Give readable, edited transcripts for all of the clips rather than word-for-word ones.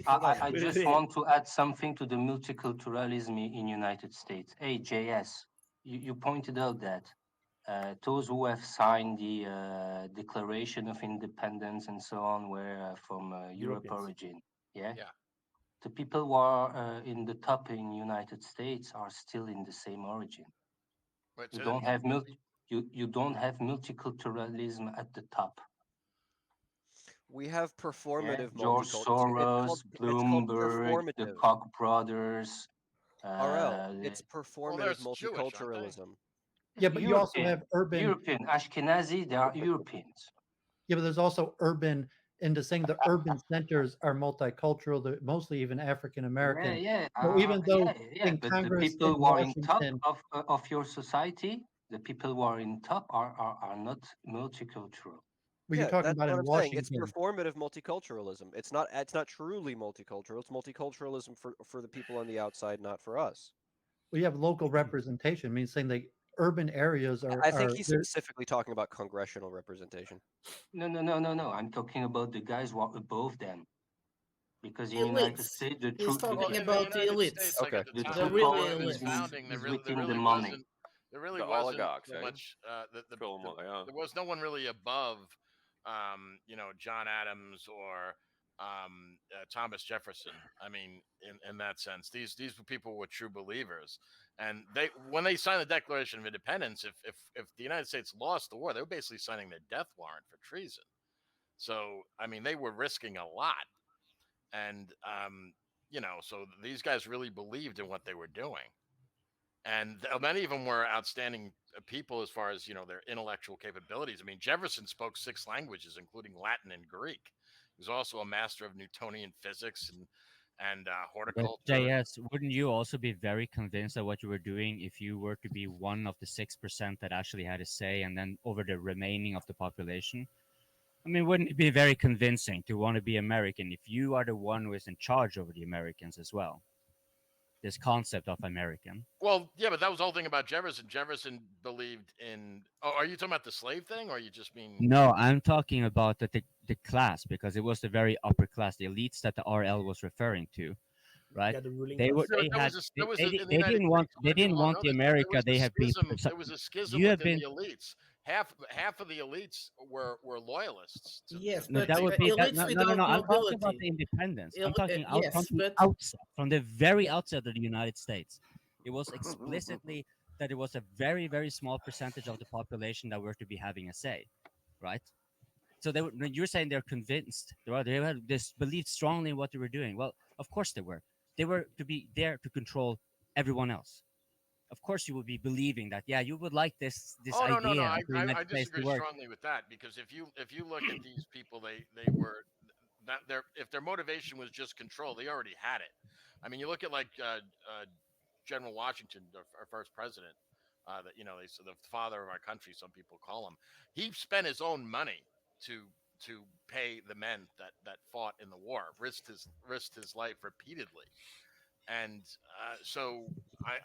I just want to add something to the multiculturalism in United States. Hey, JS, you pointed out that those who have signed the Declaration of Independence and so on were from Europe origin. Yeah. Yeah. The people who are in the top in United States are still in the same origin. But You don't have you don't have multiculturalism at the top. We have performative George Soros, Bloomberg, the performative. Koch brothers. RL, it's well, performative there's Jewish, aren't they? multiculturalism. Yeah, but you also have urban. European, Ashkenazi, they are Europeans. Yeah, but there's also urban, into saying the urban centers are multicultural, they're mostly even African American. Yeah, So even though in but Congress the people in who are in top Washington, of your society, the people who are in top are not multicultural. what you're talking that's about what in I'm saying. It's Washington. performative multiculturalism. It's not truly multicultural. It's multiculturalism for the people on the outside, not for us. We have local representation, means saying that urban areas are. I think he's specifically talking about congressional representation. No. I'm talking about the guys who are above them. Because in the Elites. United States, the He's truth talking in about the United elites. States, like at the The time true of really power America's elites. founding, there is really, within there the really money. wasn't. There really The wasn't oligarchs, so eh? much. Yeah. There was no one really above, John Adams or Thomas Jefferson. I mean, in that sense, these were people who were true believers, and when they signed the Declaration of Independence, if the United States lost the war, they were basically signing their death warrant for treason. So I mean, they were risking a lot, and so these guys really believed in what they were doing. And many of them were outstanding people as far as, their intellectual capabilities. I mean, Jefferson spoke 6 languages, including Latin and Greek. He was also a master of Newtonian physics and horticulture. But JS, wouldn't you also be very convinced of what you were doing if you were to be one of the 6% that actually had a say, and then over the remaining of the population? I mean, wouldn't it be very convincing to want to be American if you are the one who is in charge over the Americans as well? This concept of American. Well, yeah, but that was the whole thing about Jefferson. Jefferson believed in. Oh, are you talking about the slave thing, or you just mean? No, I'm talking about the class, because it was the very upper class, the elites that the RL was referring to, right? Yeah, the ruling They class. were. They had. They didn't want. They didn't want the America. They have been. There was a schism You have within been. the elites. Half of the elites were loyalists. Yes, No, but that would be that, elites no. without I'm talking about nobility. the independence. I'm Il- talking yes, from the but- outset, from the very outset of the United States. It was explicitly that it was a very, very small percentage of the population that were to be having a say, right? So when you're saying they're convinced, they had this believed strongly in what they were doing. Well, of course they were. They were to be there to control everyone else. Of course, you would be believing that. Yeah, you would like this Oh, idea. no. of the United I States to disagree work. strongly with that, because if you look at these people, they were that if their motivation was just control, they already had it. I mean, you look at like General Washington, our first president, they say the father of our country, some people call him. He spent his own money to pay the men that fought in the war, risked his life repeatedly. And so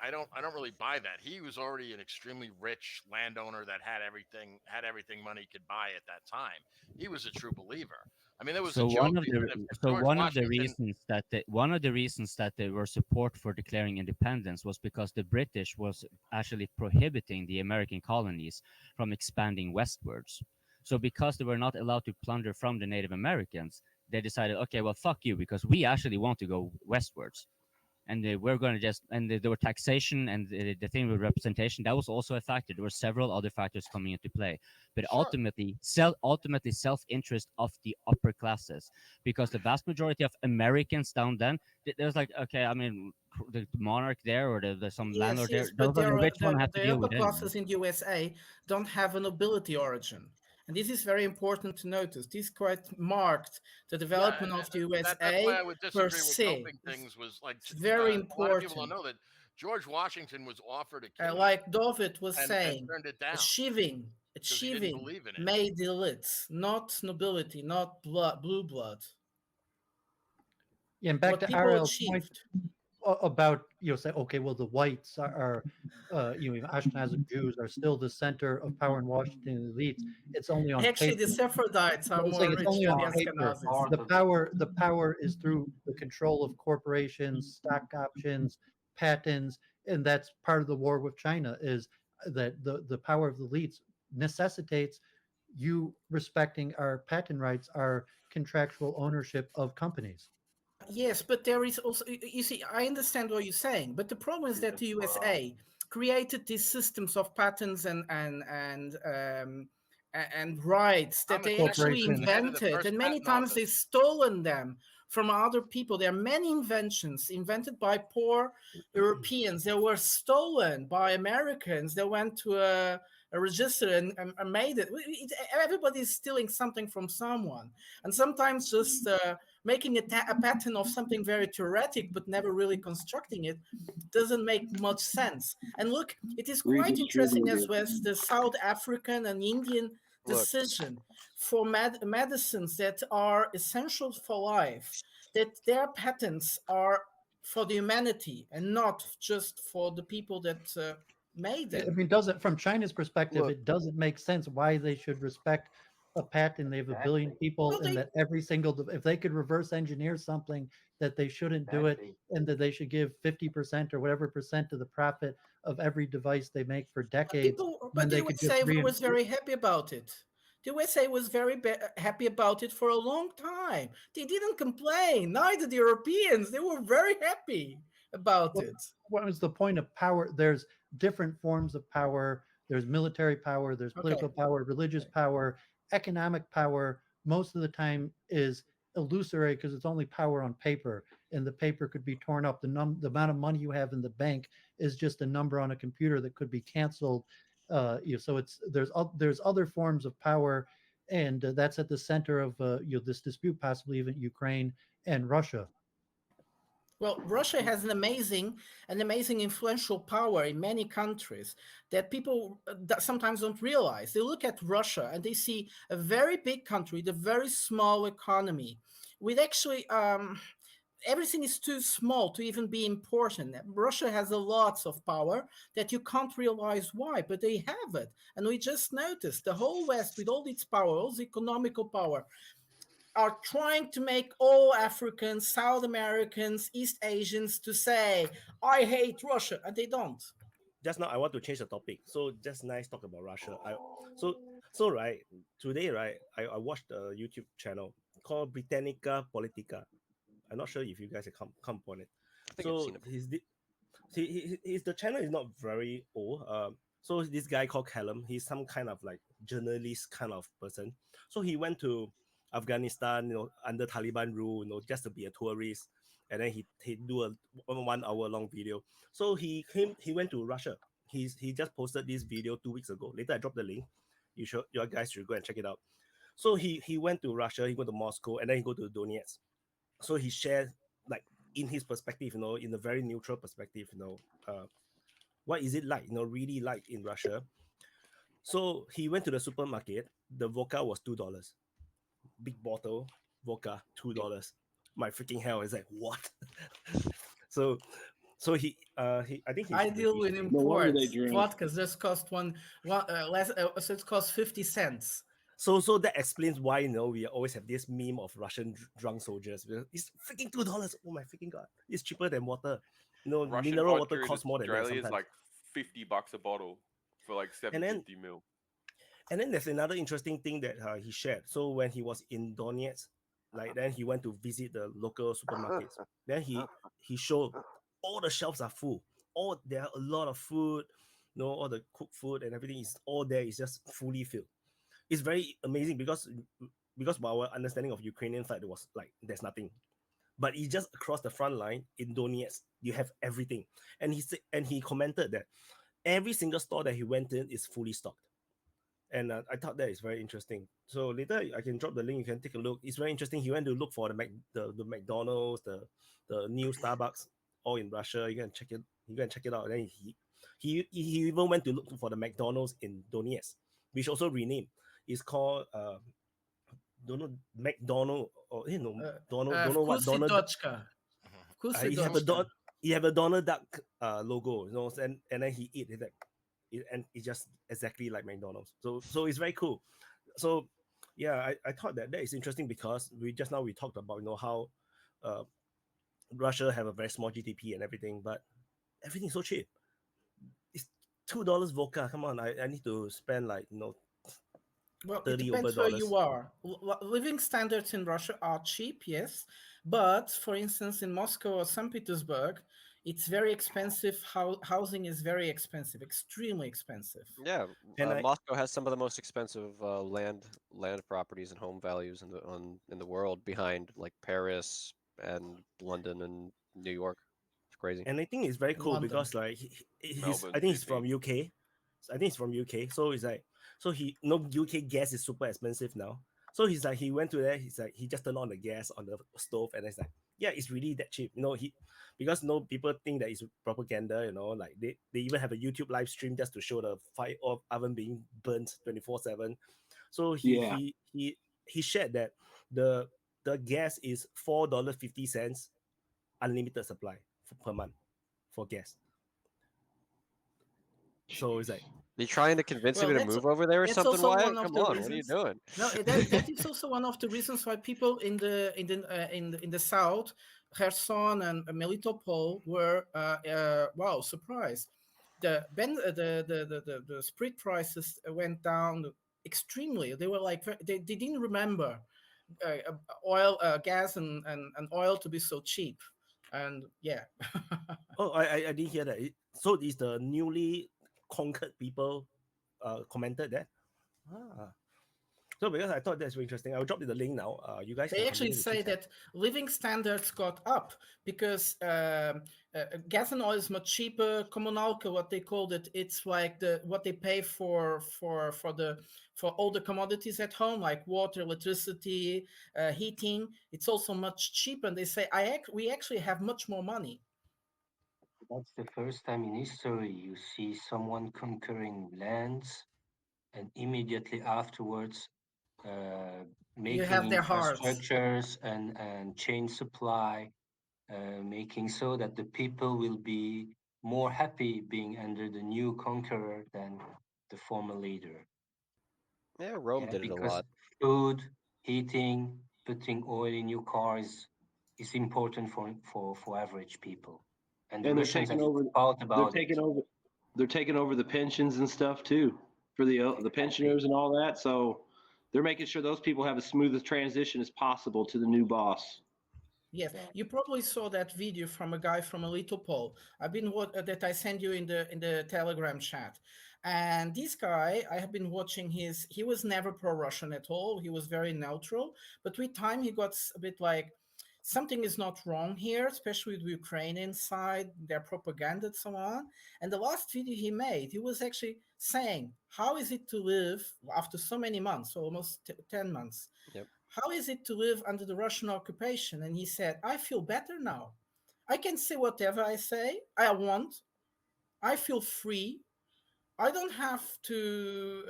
I don't really buy that. He was already an extremely rich landowner that had everything money could buy at that time. He was a true believer. I mean, there was a joke. One of the reasons that there were support for declaring independence was because the British was actually prohibiting the American colonies from expanding westwards. So because they were not allowed to plunder from the Native Americans, they decided, okay, well, fuck you, because we actually want to go westwards. And we're going to there were taxation and the thing with representation. That was also a factor. There were several other factors coming into play, but ultimately self-interest of the upper classes, because the vast majority of Americans down then, there was like, okay, I mean, the monarch there or the some landlord Yes, there, but which one had to the deal upper with it. classes in the USA don't have a nobility origin. And this is very important to notice. This quite marked the development of the USA that's why I would disagree per with se. doping things. Was like It's very A lot of people important. don't know that George Washington was offered a kingdom Like Doooovid was and saying, turned it down. achieving believe in it. made the elites, not nobility, not blue blood. Yeah, and back What to people RL's point, achieved. about say, okay, well, the whites are even Ashkenazi Jews are still the center of power in Washington elites. It's only on Actually, paper. the Sephardites are I'm more saying it's rich only than on the paper. Ashkenazis. The power is through the control of corporations, stock options, patents, and that's part of the war with China. Is that the power of the elites necessitates you respecting our patent rights, our contractual ownership of companies. Yes, but there is also, you see, I understand what you're saying, but the problem is that the USA created these systems of patents and rights that they actually invented, and many times they've stolen them from other people. There are many inventions invented by poor Europeans that were stolen by Americans that went to a register and made it. Everybody's stealing something from someone, and sometimes just making a pattern of something very theoretic but never really constructing it doesn't make much sense. And look, it is quite interesting as well as the South African and Indian decision for medicines that are essential for life, that their patents are for the humanity and not just for the people that made them. I mean, doesn't from China's perspective, it doesn't make sense why they should respect a patent. They have 1 billion people, and that every single if they could reverse engineer something, that they shouldn't do it, and that they should give 50% or whatever percent of the profit of every device they make for decades. But the USA was very happy about it. The USA was very happy about it for a long time. They didn't complain. Neither the Europeans. They were very happy about it. What was the point of power? There's different forms of power. There's military power, there's political power, religious power, economic power. Most of the time is illusory because it's only power on paper, and the paper could be torn up. The amount of money you have in the bank is just a number on a computer that could be canceled. So there's other forms of power, and that's at the center of this dispute, possibly even Ukraine and Russia. Well, Russia has an amazing influential power in many countries that people sometimes don't realize. They look at Russia and they see a very big country, with a very small economy, with actually everything is too small to even be important. Russia has a lots of power that you can't realize why, but they have it. And we just noticed the whole West, with all its power, all its economical power, are trying to make all Africans, South Americans, East Asians to say, I hate Russia, and they don't. Just now, I want to change the topic. So just nice talk about Russia. So right, today, right, I watched a YouTube channel called Britannica Politica. I'm not sure if you guys have come upon it. So the channel is not very old. So this guy called Callum, he's some kind of like journalist kind of person. So he went to Afghanistan, under Taliban rule, just to be a tourist, and then he do a 1 hour long video. So he went to Russia. He just posted this video 2 weeks ago. Later I dropped the link. You guys should go and check it out. So he went to Russia, he went to Moscow, and then he go to Donetsk. So he shared, like, in his perspective, in a very neutral perspective, what is it like, really like in Russia. So he went to the supermarket. The vodka was $2. Big bottle vodka, $2. My freaking hell, is like, what? so he I think I deal with imports. Vodkas just cost less, so it costs 50 cents. So that explains why we always have this meme of Russian drunk soldiers. It's freaking $2. Oh my freaking god! It's cheaper than water. Russian mineral water costs more than that. Australia is like $50 a bottle for like 750 ml. And then there's another interesting thing that he shared. So when he was in Donetsk, then he went to visit the local supermarkets. Then he showed all the shelves are full. There are a lot of food, all the cooked food and everything is all there. It's just fully filled. It's very amazing because our understanding of Ukrainian side was like there's nothing. But it's just across the front line in Donetsk, you have everything. And he commented that every single store that he went in is fully stocked. And I thought that is very interesting. So later I can drop the link. You can take a look. It's very interesting. He went to look for the McDonald's, the new Starbucks, all in Russia. You can check it. You can check it out. And then he even went to look for the McDonald's in Donetsk, which also renamed. It's called don't know McDonald or Donald. Don't know what Donald. he have a Donald Duck logo, you know, and then he eat it, and it's just exactly like McDonald's. So it's very cool. So yeah, I thought that is interesting because we talked about, you know, how Russia have a very small GDP and everything, but everything's so cheap. It's $2 vodka. Come on, I need to spend like, you know, Well, it 30 depends over where dollars. you are. Living standards in Russia are cheap, yes, but for instance, in Moscow or St. Petersburg, it's very expensive. Housing is very expensive, extremely expensive. Yeah, And Moscow has some of the most expensive land properties and home values in the world, behind like Paris and London and New York. It's crazy. And I think it's very cool London. because like he's Melbourne, I think he's Sydney. from UK. So I think he's from UK. So it's like, so he, no, UK gas is super expensive now. So he's like, he went to there, he's like, he just turned on the gas on the stove, and it's like, yeah, it's really that cheap. You know, because no, people think that it's propaganda, you know, like they even have a YouTube live stream just to show the fire of oven being burnt 24/7. So he shared that the gas is $4.50 unlimited supply per month for gas. So it's like, Are you trying to convince me to move over there or something, also Wyatt? one of Come the on, what are you reasons. doing? No, that is also one of the reasons why people in the south, Kherson and Melitopol, were wow, surprised. The sprit prices went down extremely. They were like, they didn't remember oil, gas and oil to be so cheap. And yeah. oh, I didn't hear that. So is the newly conquered people commented that? Ah. So because I thought that's very interesting, I'll drop you the link now. You guys They can actually continue to say chit-chat. that living standards got up because gas and oil is much cheaper. Kommunalka, what they called it, it's like what they pay for all the commodities at home, like water, electricity, heating. It's also much cheaper. And they say we actually have much more money. That's the first time in history you see someone conquering lands and immediately afterwards You have making their hearts. infrastructures and chain supply, making so that the people will be more happy being under the new conqueror than the former leader. Yeah, Rome did it a Because lot. food, heating, putting oil in your cars is important for average people. And the And they're Russians taking have over. thought They're about taking over. They're taking over the pensions and stuff too for the pensioners and all that. So they're making sure those people have as smooth a transition as possible to the new boss. Yes, you probably saw that video from a guy from Melitopol. I've been that I sent you in the Telegram chat, and this guy, I have been watching he was never pro-Russian at all. He was very neutral, but with time he got a bit like something is not wrong here, especially with the Ukrainian side, their propaganda and so on. And the last video he made, he was actually saying, how is it to live after so many months, almost 10 months? Yep. How is it to live under the Russian occupation? And he said, I feel better now. I can say whatever I want. I feel free. I don't have to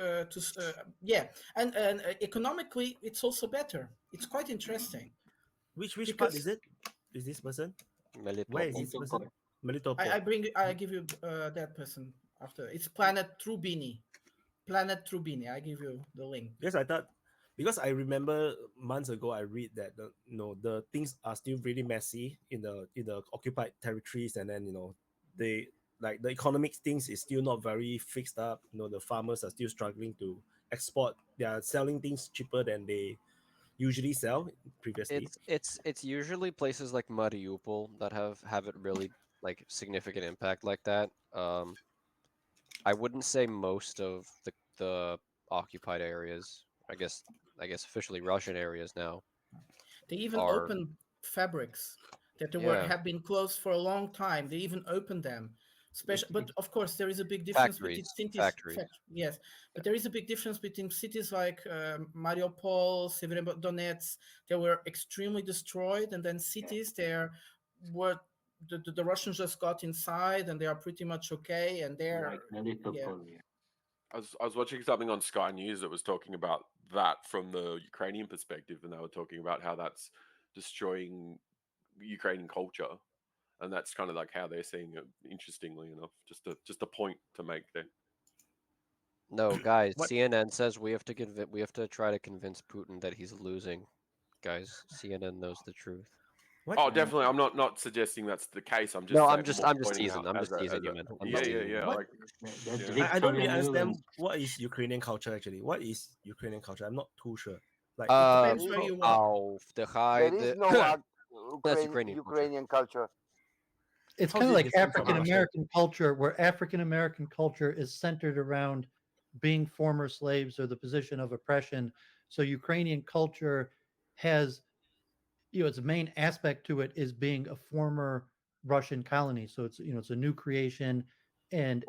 and economically, it's also better. It's quite interesting. Which part is it? Is this person? Where is this person? Melitopol. I give you that person after. It's Planet Trubini. Planet Trubini. I give you the link. Yes, I thought, because I remember months ago I read that the things are still really messy in the occupied territories, and then they, like, the economic things is still not very fixed up. The farmers are still struggling to export. They are selling things cheaper than they usually sell previously. It's usually places like Mariupol that have it really like significant impact like that. I wouldn't say most of the occupied areas. I guess officially Russian areas now. They even opened fabrics that have been closed for a long time. They even opened them. But of course, there is a big difference between cities. Yes, but there is a big difference between cities like Mariupol, Severodonetsk. They were extremely destroyed, and then cities there were the Russians just got inside, and they are pretty much okay. And they're I was watching something on Sky News that was talking about that from the Ukrainian perspective, and they were talking about how that's destroying Ukrainian culture, and that's kind of like how they're seeing it. Interestingly enough, just a point to make there. No, guys, CNN says we have to try to convince Putin that he's losing. Guys, CNN knows the truth. What? Oh, definitely. I'm not suggesting that's the case. I'm just No, saying, I'm just teasing. I'm just teasing you, man. Yeah. What? Like, I don't really understand what is Ukrainian culture actually. What is Ukrainian culture? I'm not too sure. Like, depends where you are. There is no That's Ukrainian culture. It's How kind is of it like different from African American culture, where African American culture is centered around being former slaves or the position of oppression. So Ukrainian culture has, its main aspect to it is being a former Russian colony. So it's, it's a new creation, and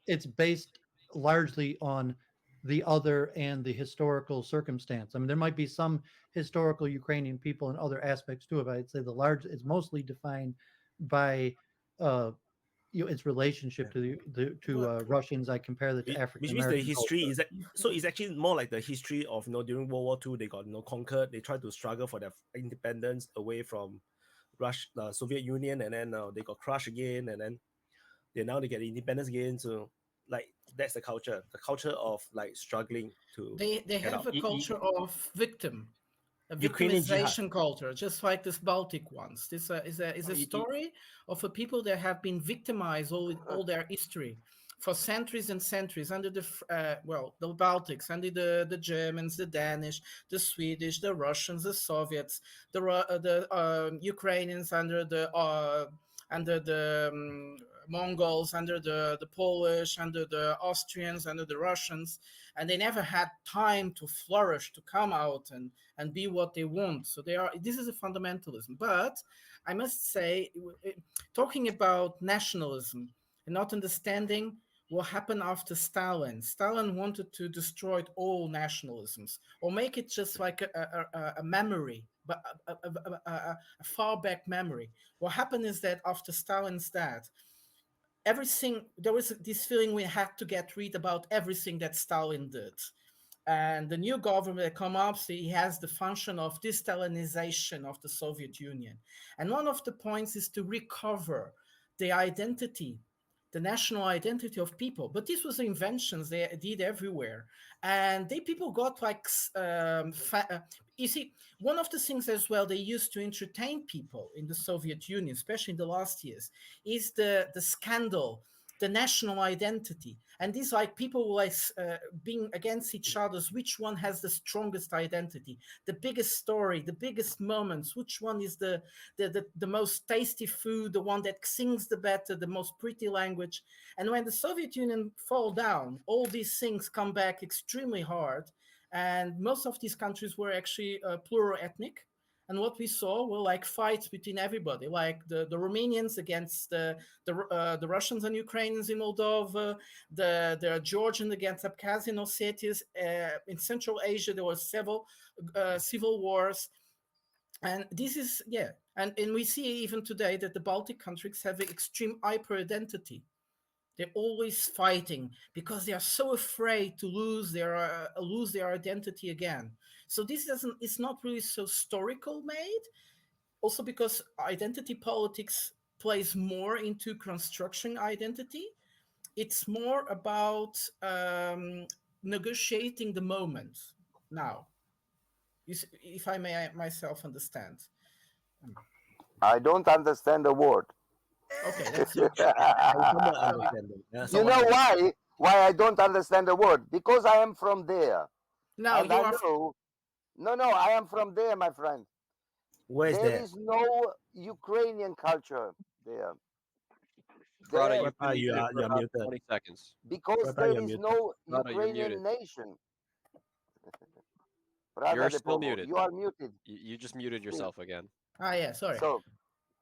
it's based largely on the other and the historical circumstance. I mean, there might be some historical Ukrainian people and other aspects to it, but I'd say it's mostly defined by its relationship to Russians. I compare that to African which means the American history culture. so it's actually more like the history of during World War II they got conquered. They tried to struggle for their independence away from the Soviet Union, and then they got crushed again, and then they get independence again. So like that's the culture of like struggling to. They have a culture of a Ukrainian victimization culture, just like this Baltic ones. This is a story of a people that have been victimized all their history for centuries and centuries under the Baltics, under the Germans, the Danish, the Swedish, the Russians, the Soviets, the Ukrainians under the Mongols, under the Polish, under the Austrians, under the Russians, and they never had time to flourish, to come out and be what they want. So this is a fundamentalism. But I must say, talking about nationalism and not understanding what happened after Stalin. Stalin wanted to destroy all nationalisms or make it just like a memory, but a far back memory. What happened is that after Stalin's death, there was this feeling we had to get rid about everything that Stalin did. And the new government that come up, so he has the function of de-Stalinization of the Soviet Union. And one of the points is to recover the identity, the national identity of people. But this was inventions they did everywhere. And people got like, you see, one of the things as well they used to entertain people in the Soviet Union, especially in the last years, is the scandal, the national identity. And these like people like being against each other's, which one has the strongest identity, the biggest story, the biggest moments, which one is the most tasty food, the one that sings the better, the most pretty language. And when the Soviet Union fall down, all these things come back extremely hard. And most of these countries were actually plural-ethnic. And what we saw were like fights between everybody, like the Romanians against the Russians and Ukrainians in Moldova, the Georgians against Abkhazian Ossetians. In Central Asia, there were several civil wars. And this is, and we see even today that the Baltic countries have an extreme hyper-identity. They're always fighting because they are so afraid to lose their identity again. So it's not really so historical made. Also because identity politics plays more into construction identity. It's more about negotiating the moment now. If I may myself understand. I don't understand a word. Okay, that's you know why? Why I don't understand the word? Because I am from there. No, and I know. No, I am from there, my friend. Where's that? There is no Ukrainian culture there. Prata, you are muted. 20 seconds. Because Prata, there is no Ukrainian nation. Prata, you're still muted. You are muted. You just muted yourself again. Ah, yeah, sorry. So,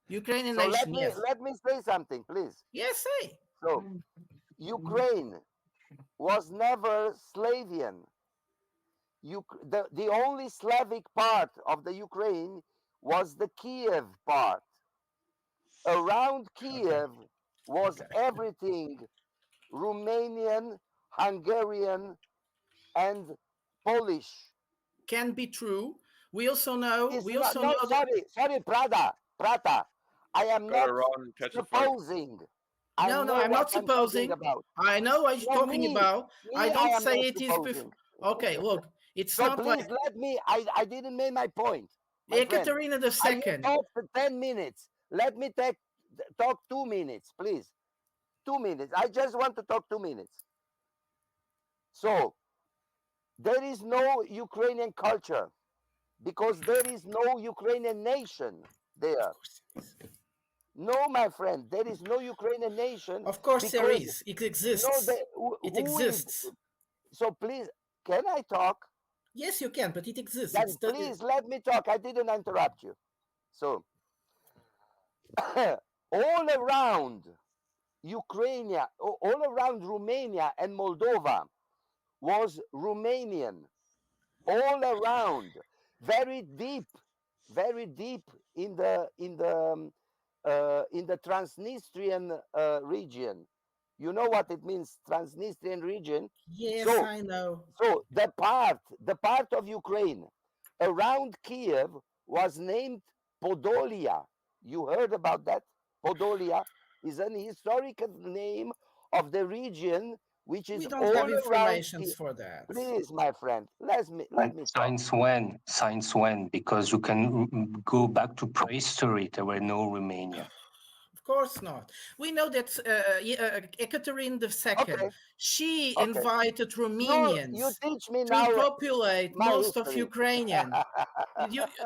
Ukrainian nation, let me say something, please. Yes, say. So, Ukraine was never Slavian. The only Slavic part of the Ukraine was the Kiev part. Around Kiev was everything Romanian, Hungarian, and Polish. Can be true. We also know. Sorry, Prata. I am Go to not Iran, catch a flight. supposing. No, I'm not supposing. About. I know what you're talking about. I don't say it is before. Okay, look, it's so not please like. Let me. I didn't make my point. Ekaterina II. I talked for 10 minutes. Let me talk 2 minutes, please. 2 minutes. I just want to talk 2 minutes. So there is no Ukrainian culture because there is no Ukrainian nation there. No, my friend, there is no Ukrainian nation. Of course there is. It exists. It exists. So please, can I talk? Yes, you can, but it exists. Then please let me talk. I didn't interrupt you. So all around Ukraine, all around Romania and Moldova was Romanian. All around, very deep in the Transnistrian region. You know what it means, Transnistrian region? Yes, I know. So the part of Ukraine around Kiev was named Podolia. You heard about that? Podolia is an historical name of the region which is we don't have information around for that. Please, my friend, let me Since when? Because you can go back to prehistory. There were no Romania. Of course not. We know that Ekaterina II, she invited Romanians to populate most of Ukrainian.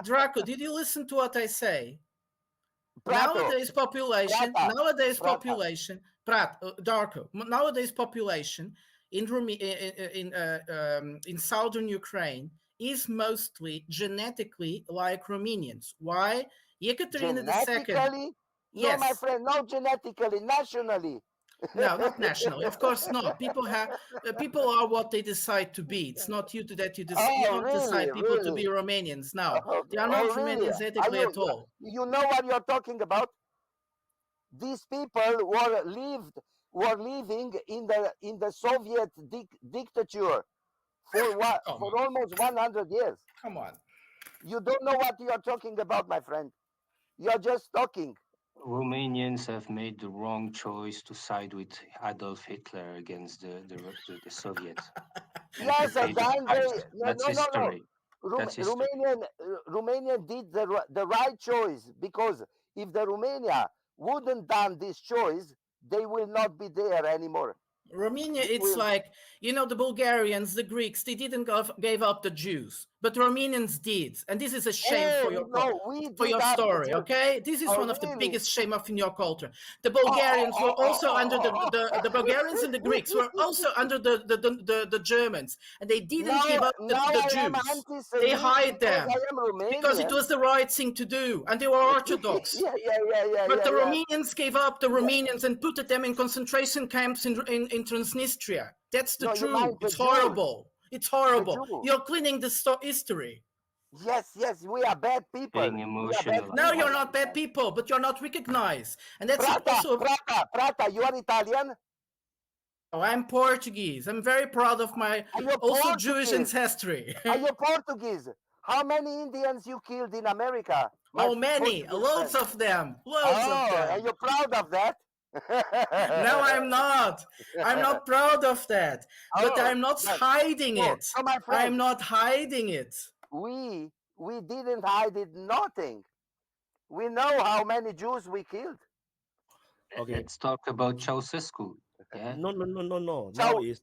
Draco, did you listen to what I say? Nowadays population in southern Ukraine is mostly genetically like Romanians. Why? Ekaterina II. Yes. No, my friend, not genetically, nationally. No, not nationally. Of course not. People are what they decide to be. It's not you that you decide. You don't decide people to be Romanians. No, they are not Romanians ethically at all. You know what you're talking about? These people were living in the Soviet dictature for almost 100 years. Come on. You don't know what you are talking about, my friend. You're just talking. Romanians have made the wrong choice to side with Adolf Hitler against the Soviets. Yes, that's history. Romania did the right choice, because if the Romania wouldn't done this choice, they will not be there anymore. Romania, it's like, the Bulgarians, the Greeks, they didn't give up the Jews, but Romanians did. And this is a shame for your story, okay? This is one of the biggest shame in your culture. The Bulgarians were also under the Bulgarians and the Greeks were also under the Germans, and they didn't give up the Jews. They hid them because it was the right thing to do, and they were Orthodox. But the Romanians gave up the Romanians and put them in concentration camps in Transnistria. That's the truth. It's horrible. It's horrible. You're cleaning the history. Yes, we are bad people. Being emotional. No, you're not bad people, but you're not recognized. And that's also... Prata, you are Italian? Oh, I'm Portuguese. I'm very proud of my also Jewish ancestry. Are you Portuguese? How many Indians you killed in America? Many. Loads of them. Loads of them. Are you proud of that? No, I'm not. I'm not proud of that. But I'm not hiding it. I'm not hiding it. We didn't hide it, nothing. We know how many Jews we killed. Okay. Let's talk about Ceausescu. Yeah? No. Now is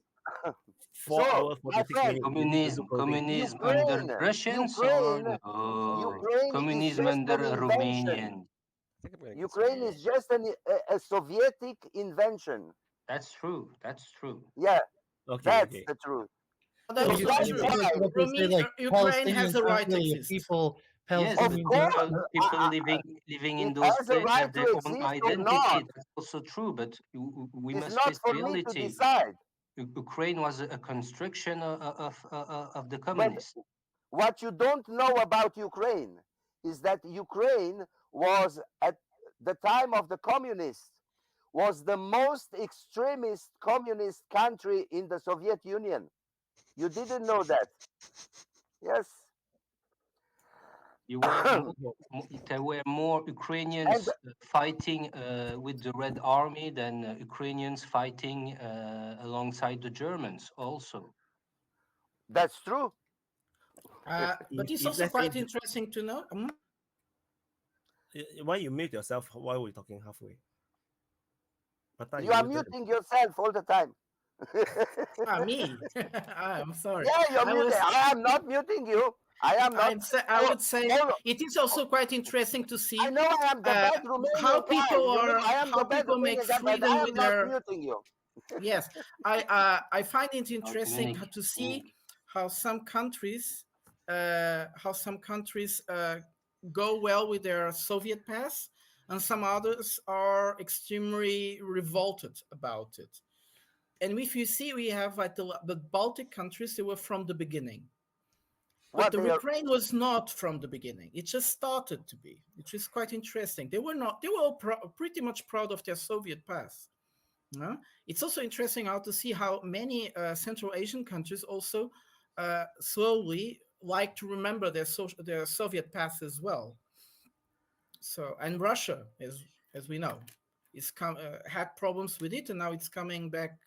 4 hours, 46 minutes. Communism under Russians or no? Communism under Romanian. Ukraine is just a Sovietic invention. That's true. Yeah, that's the truth. That's true. Ukraine has the right to exist. People living in those states have their own identity. That's also true, but we must face reality. Ukraine was a construction of the communists. But what you don't know about Ukraine is that Ukraine was, at the time of the communists, was the most extremist communist country in the Soviet Union. You didn't know that? Yes. There were more Ukrainians fighting with the Red Army than Ukrainians fighting alongside the Germans also. That's true. But it's also quite interesting to know. Why you mute yourself while we're talking halfway? Prata, you are muting yourself all the time. Me. I'm sorry. Yeah, you're muted. I am not muting you. I am not. I would say it is also quite interesting to see. I know I am the bad Romanian how people guy. are. I am how the bad people make Romanian guy, but freedom I am with not their. muting you. Yes, I find it interesting to see how some countries go well with their Soviet past, and some others are extremely revolted about it. And if you see, we have like the Baltic countries, they were from the beginning. But the Ukraine was not from the beginning. It just started to be, which is quite interesting. They were not. They were all pretty much proud of their Soviet past. It's also interesting how to see how many Central Asian countries also slowly like to remember their Soviet past as well. So, and Russia, as we know, is had problems with it, and now it's coming back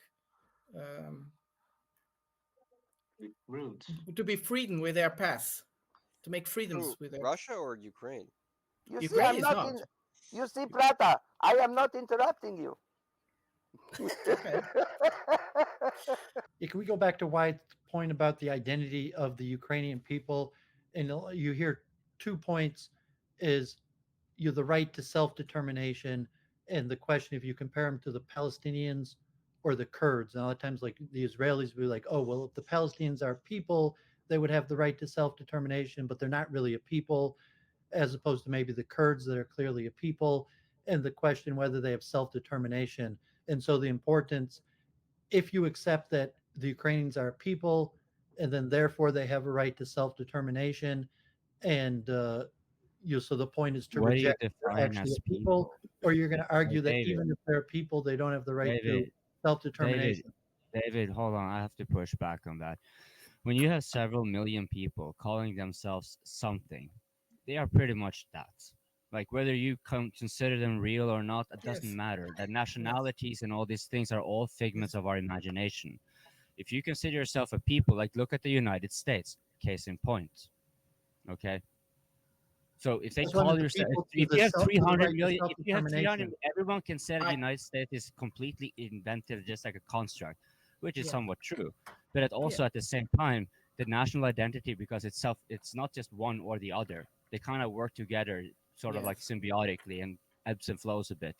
to be freedom with their past, to make freedoms with their... Russia or Ukraine? Ukraine is not. You see, Prata, I am not interrupting you. Okay. Can we go back to Wyatt's point about the identity of the Ukrainian people? And you hear 2 points is the right to self-determination, and the question if you compare them to the Palestinians or the Kurds. And a lot of times, like the Israelis will be like, oh, well, if the Palestinians are people, they would have the right to self-determination, but they're not really a people, as opposed to maybe the Kurds that are clearly a people, and the question whether they have self-determination. And so the importance, if you accept that the Ukrainians are a people, and then therefore they have a right to self-determination, and so the point is to reject they're actually a people, or you're going to argue that even if they're people, they don't have the right to self-determination. David, hold on. I have to push back on that. When you have several million people calling themselves something, they are pretty much that. Like whether you consider them real or not, it doesn't matter. That nationalities and all these things are all figments of our imagination. If you consider yourself a people, like look at the United States, case in point. Okay. So if they call yourself, if you have 300 million, if you have 300, everyone can say the United States is completely invented, just like a construct, which is somewhat true. But also at the same time, the national identity, because it's not just one or the other. They kind of work together, sort of like symbiotically, and ebbs and flows a bit.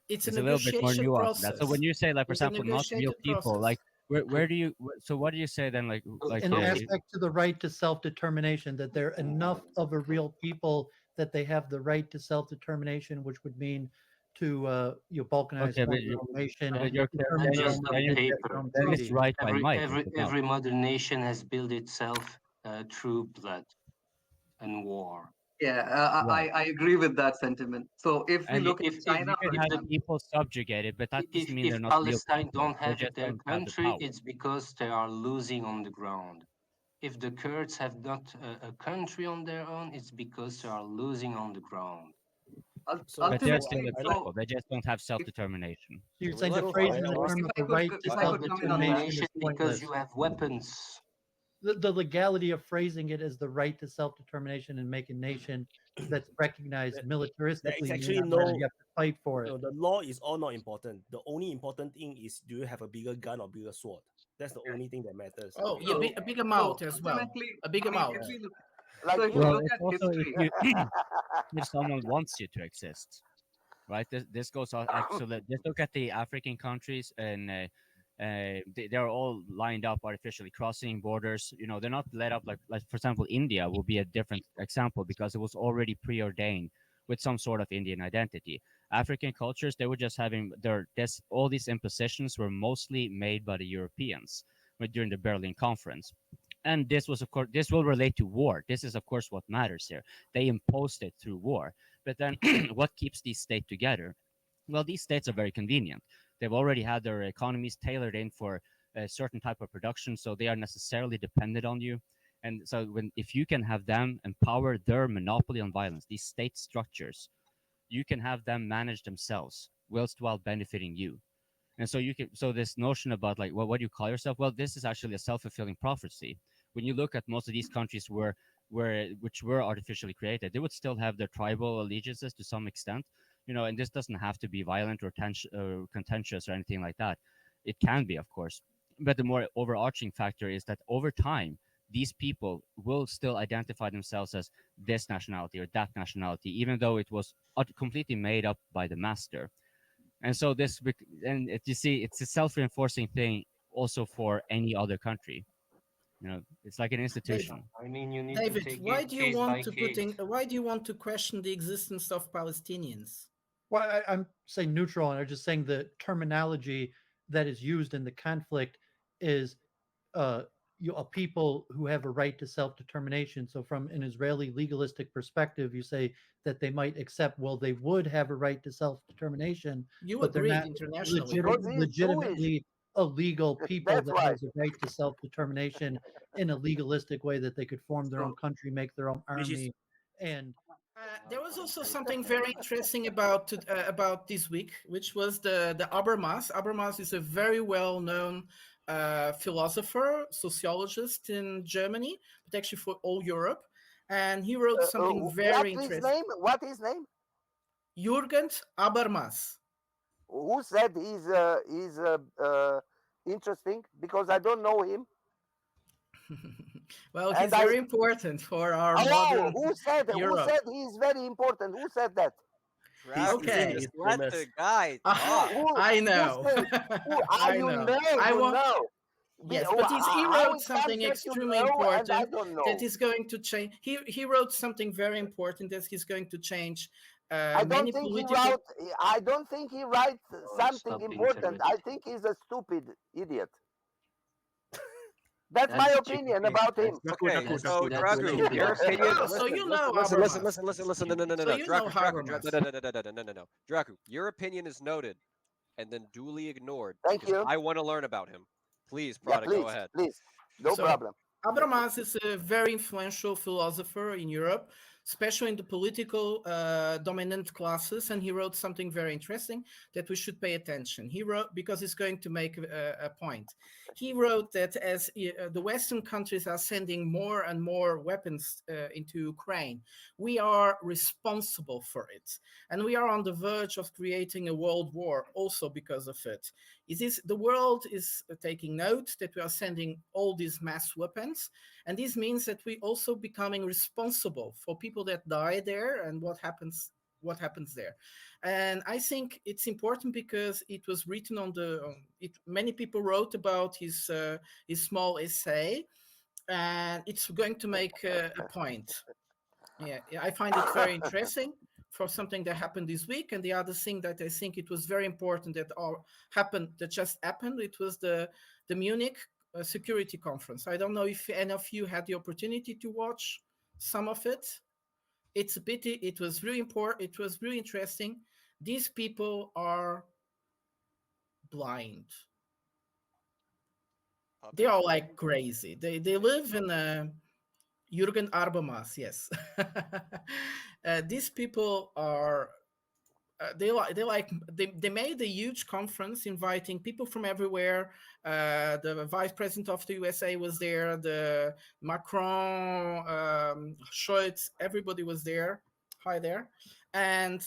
It's a little bit more nuanced than that. So when you say, like, for example, not real people, like, where do you? So what do you say then? Like in aspect to the right to self-determination, that they're enough of a real people that they have the right to self-determination, which would mean to balkanize nation. Every modern nation has built itself through blood and war. Yeah, I agree with that sentiment. So if we look at China, you can have people subjugated, but that doesn't mean they're not real Palestine people. don't have their country, it's because they are losing on the ground. If the Kurds have not a country on their own, it's because they are losing on the ground. But they're still a people. They just don't have self-determination. You're saying the phrase in the term of the right to self-determination because you have weapons. The legality of phrasing it as the right to self-determination and make a nation that's recognized militaristically. Actually, you have to fight for it. No, the law is all not important. The only important thing is, do you have a bigger gun or bigger sword? That's the only thing that matters. Oh, yeah, a big amount as well. A big amount. Well, it's also if someone wants you to exist, right? This goes on. Actually, just look at the African countries, and they're all lined up artificially, crossing borders. You know, they're not let up like for example, India will be a different example because it was already preordained with some sort of Indian identity. African cultures, they were just having all these impositions were mostly made by the Europeans during the Berlin Conference. And this was, of course, this will relate to war. This is, of course, what matters here. They imposed it through war. But then what keeps these states together? Well, these states are very convenient. They've already had their economies tailored in for a certain type of production, so they are necessarily dependent on you. And so if you can have them empower their monopoly on violence, these state structures, you can have them manage themselves while benefiting you. And so this notion about like, well, what do you call yourself? Well, this is actually a self-fulfilling prophecy. When you look at most of these countries which were artificially created, they would still have their tribal allegiances to some extent, and this doesn't have to be violent or contentious or anything like that. It can be, of course. But the more overarching factor is that over time, these people will still identify themselves as this nationality or that nationality, even though it was completely made up by the master. And so you see, it's a self-reinforcing thing also for any other country. It's like an institution. I mean, you need David, to take why it do you case want by to case. why do you want to question the existence of Palestinians? Well, I'm saying neutral, and I'm just saying the terminology that is used in the conflict is a people who have a right to self-determination. So from an Israeli legalistic perspective, you say that they might accept, well, they would have a right to self-determination, but they're not legitimately illegal people that has a right to self-determination in a legalistic way, that they could form their own country, make their own army. And there was also something very interesting about this week, which was the Habermas. Habermas is a very well-known philosopher, sociologist in Germany, but actually for all Europe. And he wrote something very interesting. What is his name? Jürgen Habermas. Who said he's interesting? Because I don't know him. Well, he's very important for our modern Europe. Who said he's very important? Who said that? Okay. Let the guy I know. I know. Yes, but he wrote something extremely important that is going to change. He wrote something very important that he's going to change I don't think he writes something important. I think he's a stupid idiot. That's my opinion about him. Okay, so Dracu, your opinion. So you know Listen. No. No. Dracu, your opinion is noted, and then duly ignored. Thank you. I want to learn about him. Please, Prata, go ahead. Please, no problem. Habermas is a very influential philosopher in Europe, especially in the political dominant classes, and he wrote something very interesting that we should pay attention. He wrote, because he's going to make a point. He wrote that as the Western countries are sending more and more weapons into Ukraine, we are responsible for it. And we are on the verge of creating a world war also because of it. The world is taking note that we are sending all these mass weapons, and this means that we also becoming responsible for people that die there and what happens there. And I think it's important because it was written on many people wrote about his small essay, and it's going to make a point. Yeah, I find it very interesting for something that happened this week. And the other thing that I think it was very important that just happened, it was the Munich Security Conference. I don't know if any of you had the opportunity to watch some of it. It's a pity. It was really important. It was really interesting. These people are blind. They are like crazy. They live in Jürgen Habermas, yes. These people are they made a huge conference inviting people from everywhere. The vice president of the USA was there, the Macron, Scholz, everybody was there. Hi there. And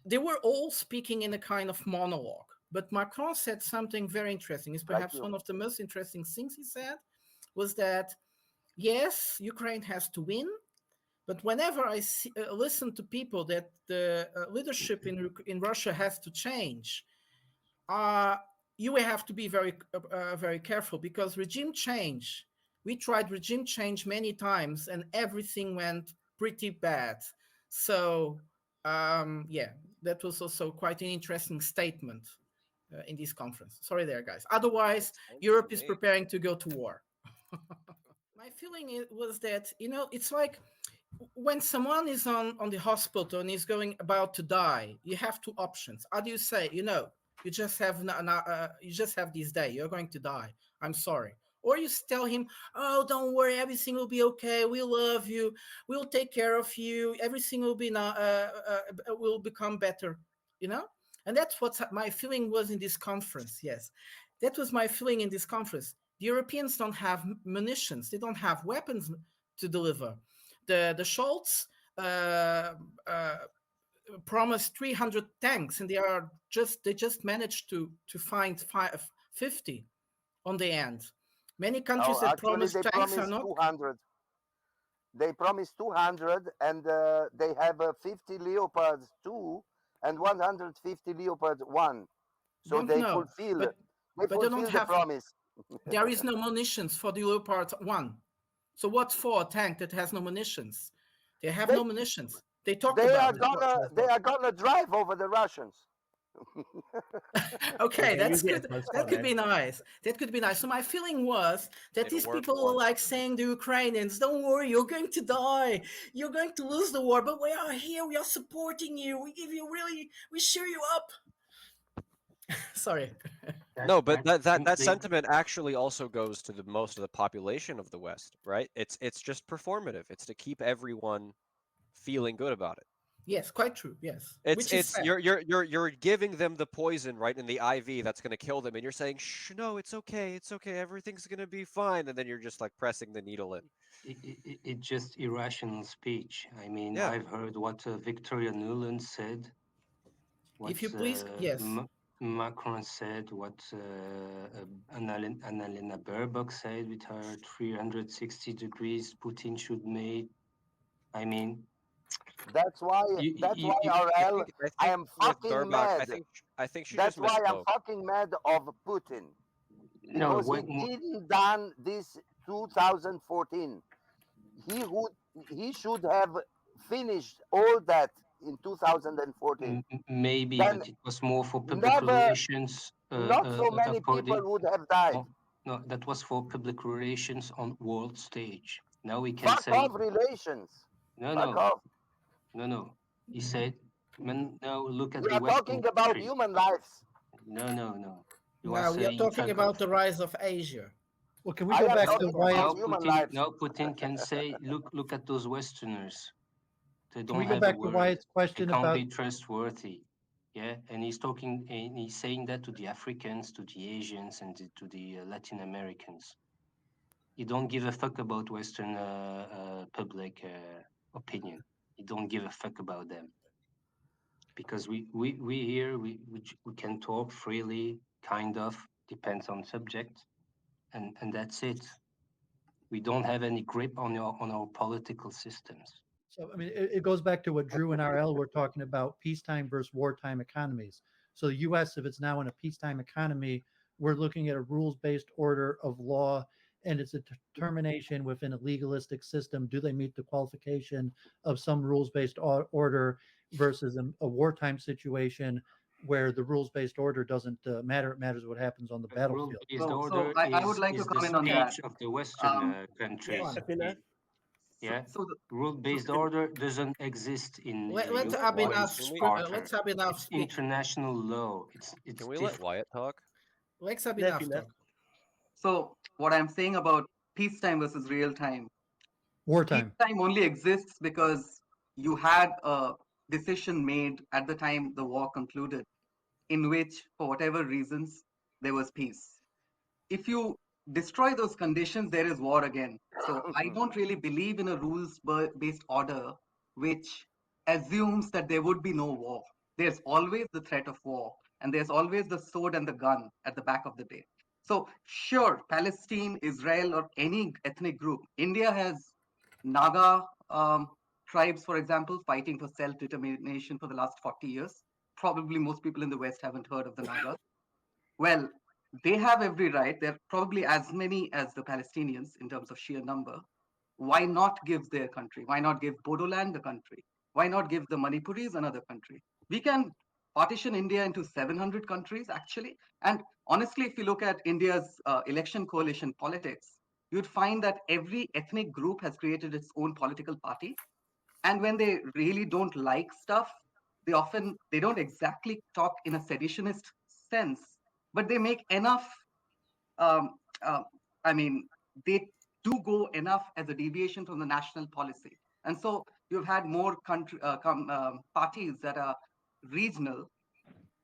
they were all speaking in a kind of monologue. But Macron said something very interesting. It's perhaps one of the most interesting things he said was that, yes, Ukraine has to win. But whenever I listen to people that the leadership in Russia has to change, you will have to be very, very careful, because regime change, we tried regime change many times and everything went pretty bad. So, yeah, that was also quite an interesting statement in this conference. Sorry there, guys. Otherwise, Europe is preparing to go to war. My feeling was that, it's like, when someone is on the hospital and is about to die, you have two options. How do you say, you just have this day, you're going to die, I'm sorry? Or you tell him, oh, don't worry, everything will be okay. We love you. We'll take care of you. Everything will be will become better, you know? And that's what my feeling was in this conference. Yes, that was my feeling in this conference. The Europeans don't have munitions. They don't have weapons to deliver. The Scholz promised 300 tanks, and they just managed to find 50 on the end. Many countries that promised tanks are not. 200. They promised 200, and they have 50 Leopards 2 and 150 Leopard 1. So they fulfill. They fulfill the promise. There is no munitions for the Leopard 1. So what for a tank that has no munitions? They have no munitions. They talked about it. They are gonna drive over the Russians. Okay, that's good. That could be nice. That could be nice. So my feeling was that these people were like saying to Ukrainians, don't worry, you're going to die. You're going to lose the war, but we are here. We are supporting you. We give you we cheer you up. Sorry. No, but that sentiment actually also goes to most of the population of the West, right? It's just performative. It's to keep everyone feeling good about it. Yes, quite true. Yes, you're giving them the poison right in the IV that's going to kill them, and you're saying, "Shh, no, it's okay, everything's going to be fine," and then you're just like pressing the needle in. It's just irrational speech. I mean, yeah. I've heard what Victoria Nuland said. If you please, yes. Macron said, what Annalena Baerbock said with her 360 degrees Putin should make. I mean. That's why RL, I am fucking mad. I think she That's just why I'm fucking mad of Putin. Because he didn't done this 2014. He should have finished all that in 2014. Maybe, but it was more for public relations. Not so many people would have died. No, that was for public relations on world stage. Now we can say. Fuck off relations. No. He said, "No, look at we the are talking about human lives." No. No, we are talking about the rise of Asia. Well, can we go back to Wyatt? Now Putin can say, look at those Westerners. They don't can we go back to Wyatt's question they can't about be trustworthy. Yeah, and he's saying that to the Africans, to the Asians, and to the Latin Americans. He don't give a fuck about Western public opinion. He don't give a fuck about them, because we here we can talk freely, kind of, depends on subject, and that's it. We don't have any grip on our political systems. So I mean, it goes back to what Drew and RL were talking about: peacetime versus wartime economies. So the U.S., if it's now in a peacetime economy, we're looking at a rules-based order of law. And it's a determination within a legalistic system. Do they meet the qualification of some rules-based order versus a wartime situation where the rules-based order doesn't matter? It matters what happens on the battlefield. So I would like to comment on that. Of the Western countries. Yeah. So the rule-based order doesn't exist in. Let's Abhinav speak. International law. It's Can we let Wyatt talk? Let's Abhinav talk. So what I'm saying about peacetime versus real time. Wartime. Peacetime only exists because you had a decision made at the time the war concluded, in which, for whatever reasons, there was peace. If you destroy those conditions, there is war again. So I don't really believe in a rules-based order which assumes that there would be no war. There's always the threat of war, and there's always the sword and the gun at the back of the day. So sure, Palestine, Israel, or any ethnic group. India has Naga tribes, for example, fighting for self-determination for the last 40 years. Probably most people in the West haven't heard of the Naga. Well, they have every right. They're probably as many as the Palestinians in terms of sheer number. Why not give their country? Why not give Bodoland the country? Why not give the Manipuris another country? We can partition India into 700 countries, actually. And honestly, if you look at India's election coalition politics, you'd find that every ethnic group has created its own political party. And when they really don't like stuff, they don't exactly talk in a seditionist sense, but they make enough I mean, they do go enough as a deviation from the national policy. And so you've had more parties that are regional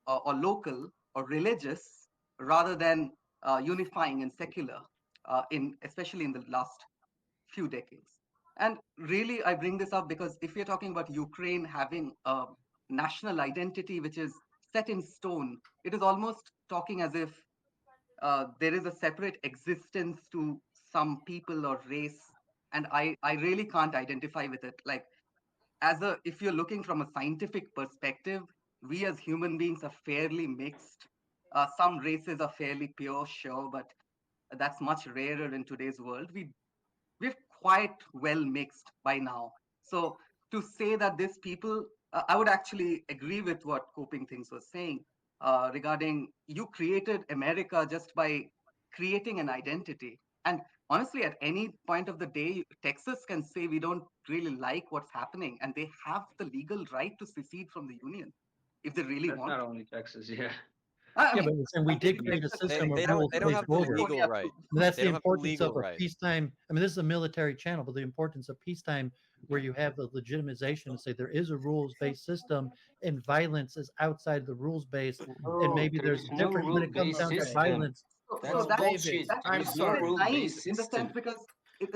or local or religious rather than unifying and secular, especially in the last few decades. And really, I bring this up because if we're talking about Ukraine having a national identity which is set in stone, it is almost talking as if there is a separate existence to some people or race. And I really can't identify with it. Like, if you're looking from a scientific perspective, we as human beings are fairly mixed. Some races are fairly pure, sure, but that's much rarer in today's world. We're quite well mixed by now. So to say that these people, I would actually agree with what Coping Things was saying regarding you created America just by creating an identity. And honestly, at any point of the day, Texas can say we don't really like what's happening, and they have the legal right to secede from the union if they really want. Not only Texas, yeah. And we did create a system of rules. They don't have the legal right. That's the importance of a peacetime. I mean, this is a military channel, but the importance of peacetime, where you have the legitimization to say there is a rules-based system, and violence is outside the rules-based, and maybe there's different when it comes down to violence. That's bullshit. I'm sorry. In the sense because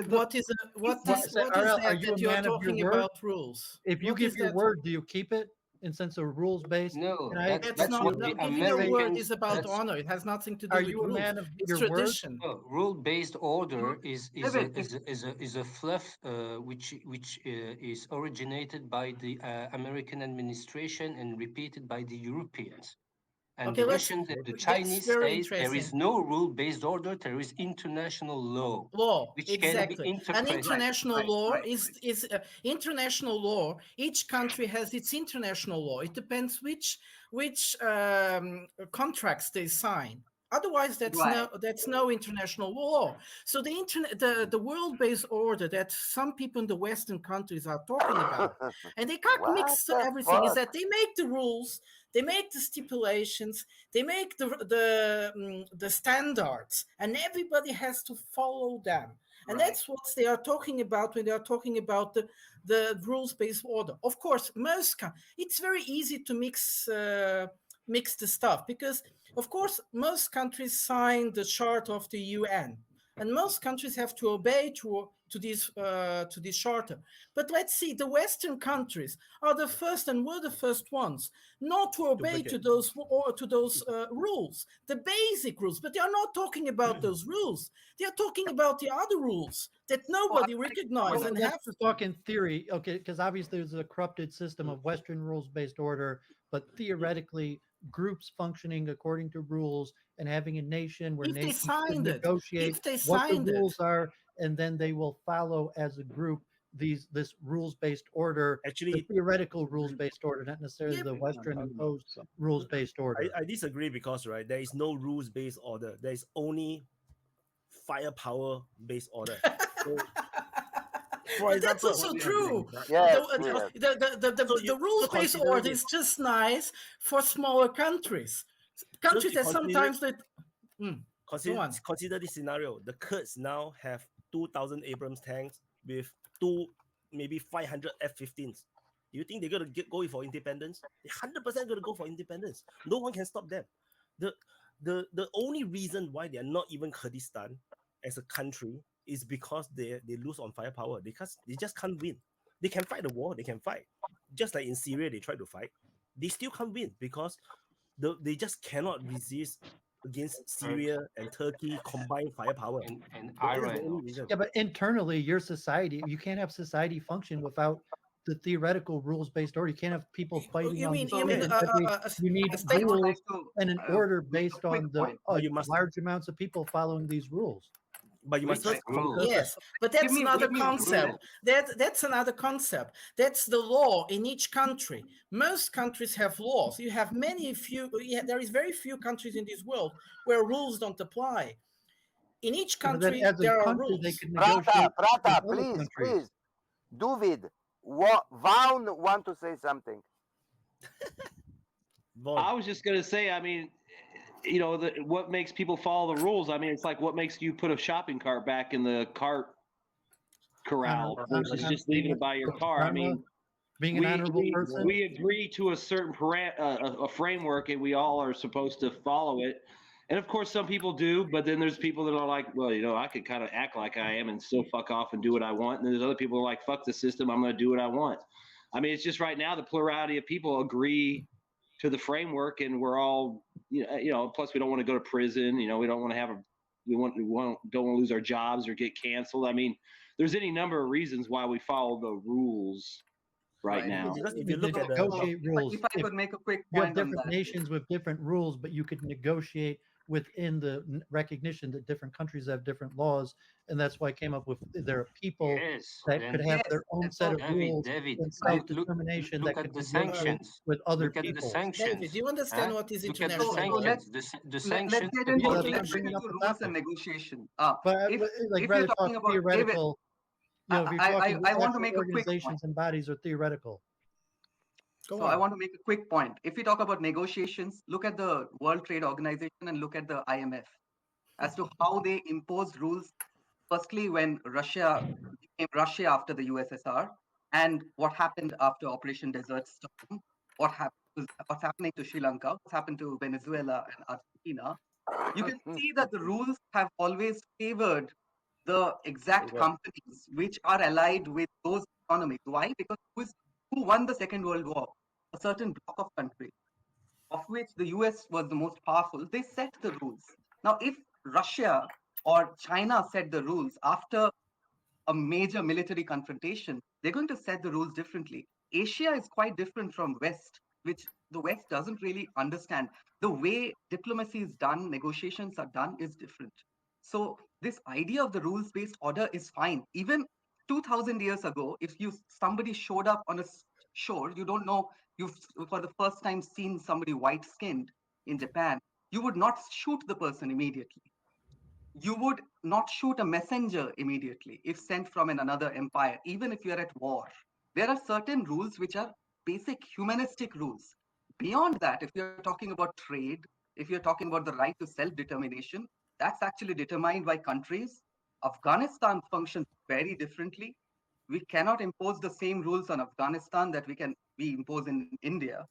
what is that you are talking about rules? If you give your word, do you keep it? In sense of rules-based? No, that's not. Giving your word is about honor. It has nothing to do with rules. Are you a man of your tradition? No, rule-based order is a fluff which is originated by the American administration and repeated by the Europeans. And the Russians and the Chinese say there is no rule-based order, there is international law. Which exactly. Can be interpreted. And international law is international law. Each country has its international law. It depends which contracts they sign. Otherwise, that's no international law. So the world-based order that some people in the Western countries are talking about, and they can't mix everything, is that they make the rules, they make the stipulations, they make the standards, and everybody has to follow them. And that's what they are talking about when they are talking about the rules-based order. Of course, it's very easy to mix the stuff because, of course, most countries sign the Charter of the UN, and most countries have to obey to this charter. But let's see, the Western countries are the first and were the first ones not to obey to those rules, the basic rules. But they are not talking about those rules. They are talking about the other rules that nobody recognizes. And have to talk in theory, okay? Because obviously there's a corrupted system of Western rules-based order, but theoretically, groups functioning according to rules and having a nation where nations can negotiate what the rules are, and then they will follow as a group this rules-based order, actually the theoretical rules-based order, not necessarily the Western imposed rules-based order. I disagree because there is no rules-based order. There is only firepower-based order. So, but that's also true. The rules-based order is just nice for smaller countries. Countries that sometimes consider this scenario. The Kurds now have 2,000 Abrams tanks with maybe 500 F-15s. Do you think they're gonna go for independence? They're 100% gonna go for independence. No one can stop them. The only reason why they are not even Kurdistan as a country is because they lose on firepower. They just can't win. They can fight the war. They can fight. Just like in Syria, they try to fight. They still can't win because they just cannot resist against Syria and Turkey combined firepower. And Iran. Yeah, but internally, your society, you can't have society function without the theoretical rules-based order. You can't have people fighting you need rules and an order based on the large amounts of people following these rules. But you must yes, but that's another concept. That's another concept. That's the law in each country. Most countries have laws. You have there is very few countries in this world where rules don't apply. In each country, there are rules. Prata, please. Doooovid, Vaun want to say something. I was just going to say, I mean, you know, what makes people follow the rules? I mean, it's like what makes you put a shopping cart back in the cart corral versus just leaving it by your car. I mean, being an honorable person, we agree to a certain a framework, and we all are supposed to follow it. And of course, some people do, but then there's people that are like, well, you know, I could kind of act like I am and still fuck off and do what I want. And then there's other people who are like, fuck the system, I'm going to do what I want. I mean, it's just right now the plurality of people agree to the framework, and we're all, you know. Plus, we don't want to go to prison. You know, we don't want to have don't want to lose our jobs or get canceled. I mean, there's any number of reasons why we follow the rules right now. Because if you look at negotiate rules, if I could make a quick you have point on different that. nations with different rules, but you could negotiate within the recognition that different countries have different laws, and that's why I came up with there are people that could have their own set of rules and self-determination that could the negotiate sanctions with other look at people. the sanctions. David, do you understand what is Look at the international law? sanctions. The sanctions. Let's get into bringing up the rules topic. and negotiation. But if like you're rather talking talk about theoretical, you know, if you're talking I want to actual make a quick point. organizations and bodies are theoretical. So I want to make a quick point. If we talk about negotiations, look at the World Trade Organization and look at the IMF as to how they imposed rules. Firstly, when Russia became Russia after the USSR, and what happened after Operation Desert Storm, what's happening to Sri Lanka, what's happened to Venezuela and Argentina, you can see that the rules have always favored the exact companies which are allied with those economies. Why? Because who won the Second World War? A certain bloc of countries, of which the US was the most powerful. They set the rules. Now, if Russia or China set the rules after a major military confrontation, they're going to set the rules differently. Asia is quite different from West, which the West doesn't really understand. The way diplomacy is done, negotiations are done is different. So this idea of the rules-based order is fine. Even 2,000 years ago, if somebody showed up on a shore, you don't know, you've for the first time seen somebody white-skinned in Japan, you would not shoot the person immediately. You would not shoot a messenger immediately if sent from another empire, even if you're at war. There are certain rules which are basic humanistic rules. Beyond that, if you're talking about trade, if you're talking about the right to self-determination, that's actually determined by countries. Afghanistan functions very differently. We cannot impose the same rules on Afghanistan that we impose in India,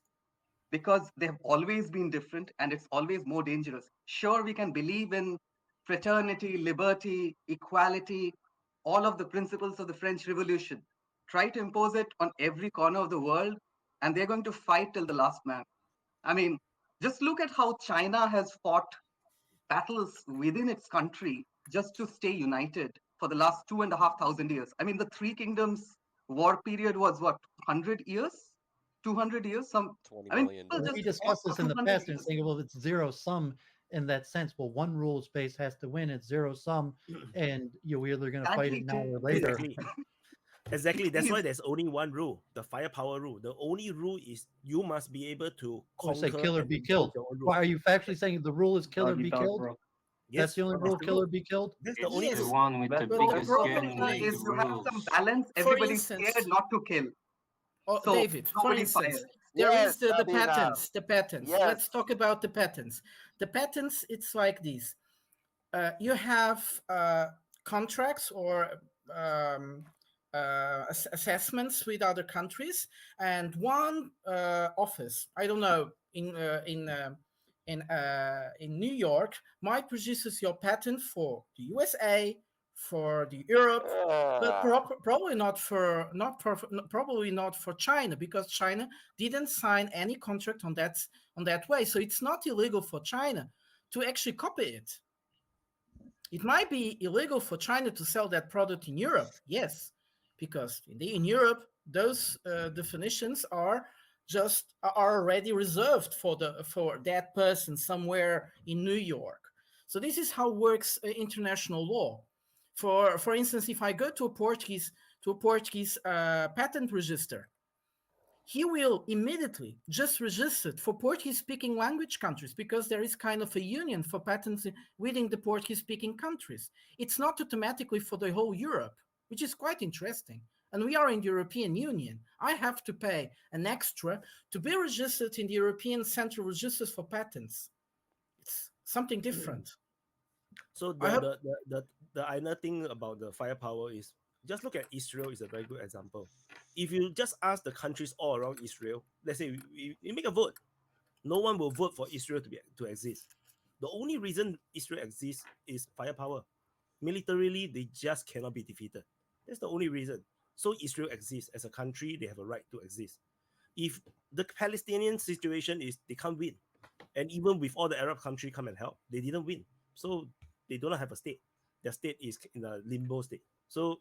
because they have always been different and it's always more dangerous. Sure, we can believe in fraternity, liberty, equality, all of the principles of the French Revolution. Try to impose it on every corner of the world, and they're going to fight till the last man. I mean, just look at how China has fought battles within its country just to stay united for the last 2,500 years. I mean, the Three Kingdoms war period was what, 100 years? 200 years? 20 million. We discussed this in the past and saying, well, it's zero sum in that sense. Well, one rules base has to win. It's zero sum, and you're either going to fight it now or later. Exactly. That's why there's only one rule, the firepower rule. The only rule is you must be able to conquer. Say kill or be killed. Why are you factually saying the rule is kill or be killed? Yes, that's the only rule, kill or be killed? That's the only the one with the biggest gun is you have some balance. For Everybody's instance, scared not to kill. So David, for instance, there is the patents. The patents. Yes. Let's talk about the patents. The patents, it's like this. You have contracts or assessments with other countries, and one office, I don't know, in New York, might produce your patent for the USA, for the Europe, but probably not for China, because China didn't sign any contract on that way. So it's not illegal for China to actually copy it. It might be illegal for China to sell that product in Europe, yes, because in Europe those definitions are already reserved for that person somewhere in New York. So this is how works international law. For instance, if I go to a Portuguese patent register, he will immediately just register it for Portuguese-speaking language countries, because there is kind of a union for patents within the Portuguese-speaking countries. It's not automatically for the whole Europe, which is quite interesting. And we are in the European Union. I have to pay an extra to be registered in the European Central Registers for Patents. It's something different. So the other thing about the firepower is just look at Israel is a very good example. If you just ask the countries all around Israel, let's say we make a vote, no one will vote for Israel to exist. The only reason Israel exists is firepower. Militarily, they just cannot be defeated. That's the only reason. So Israel exists as a country; they have a right to exist. If the Palestinian situation is they can't win, and even with all the Arab countries come and help, they didn't win. So they don't have a state. Their state is in a limbo state. So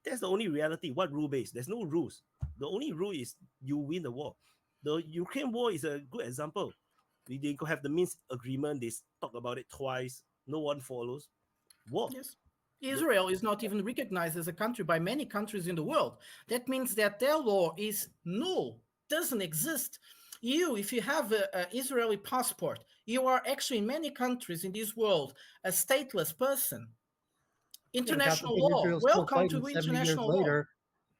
that's the only reality. What rule based? There's no rules. The only rule is you win the war. The Ukraine war is a good example. They could have the Minsk agreement. They talk about it twice. No one follows. War. Yes. Israel is not even recognized as a country by many countries in the world. That means that their law is null, doesn't exist. If you have an Israeli passport, you are actually in many countries in this world a stateless person. International law. Welcome to international law.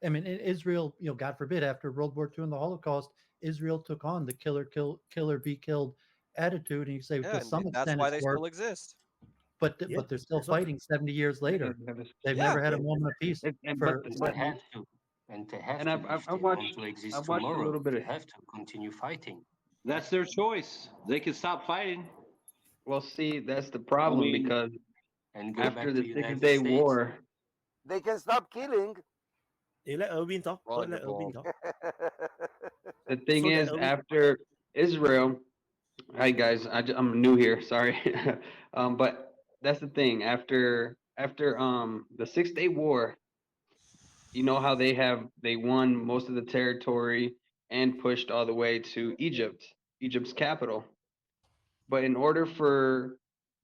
I mean, in Israel, God forbid, after World War II and the Holocaust, Israel took on the killer be killed attitude, and you say to some extent that's why they still exist. But they're still fighting 70 years later. They've never had a moment of peace. They have to. And they have to. If they want to exist tomorrow, they have to continue fighting. That's their choice. They can stop fighting. Well, see, that's the problem because after the 6-Day War, they can stop killing. They let Irwin talk. Let Irwin talk. The thing is, after Israel, hi guys, I'm new here, sorry, but that's the thing. After the 6-Day War, you know how they won most of the territory and pushed all the way to Egypt's capital. But in order for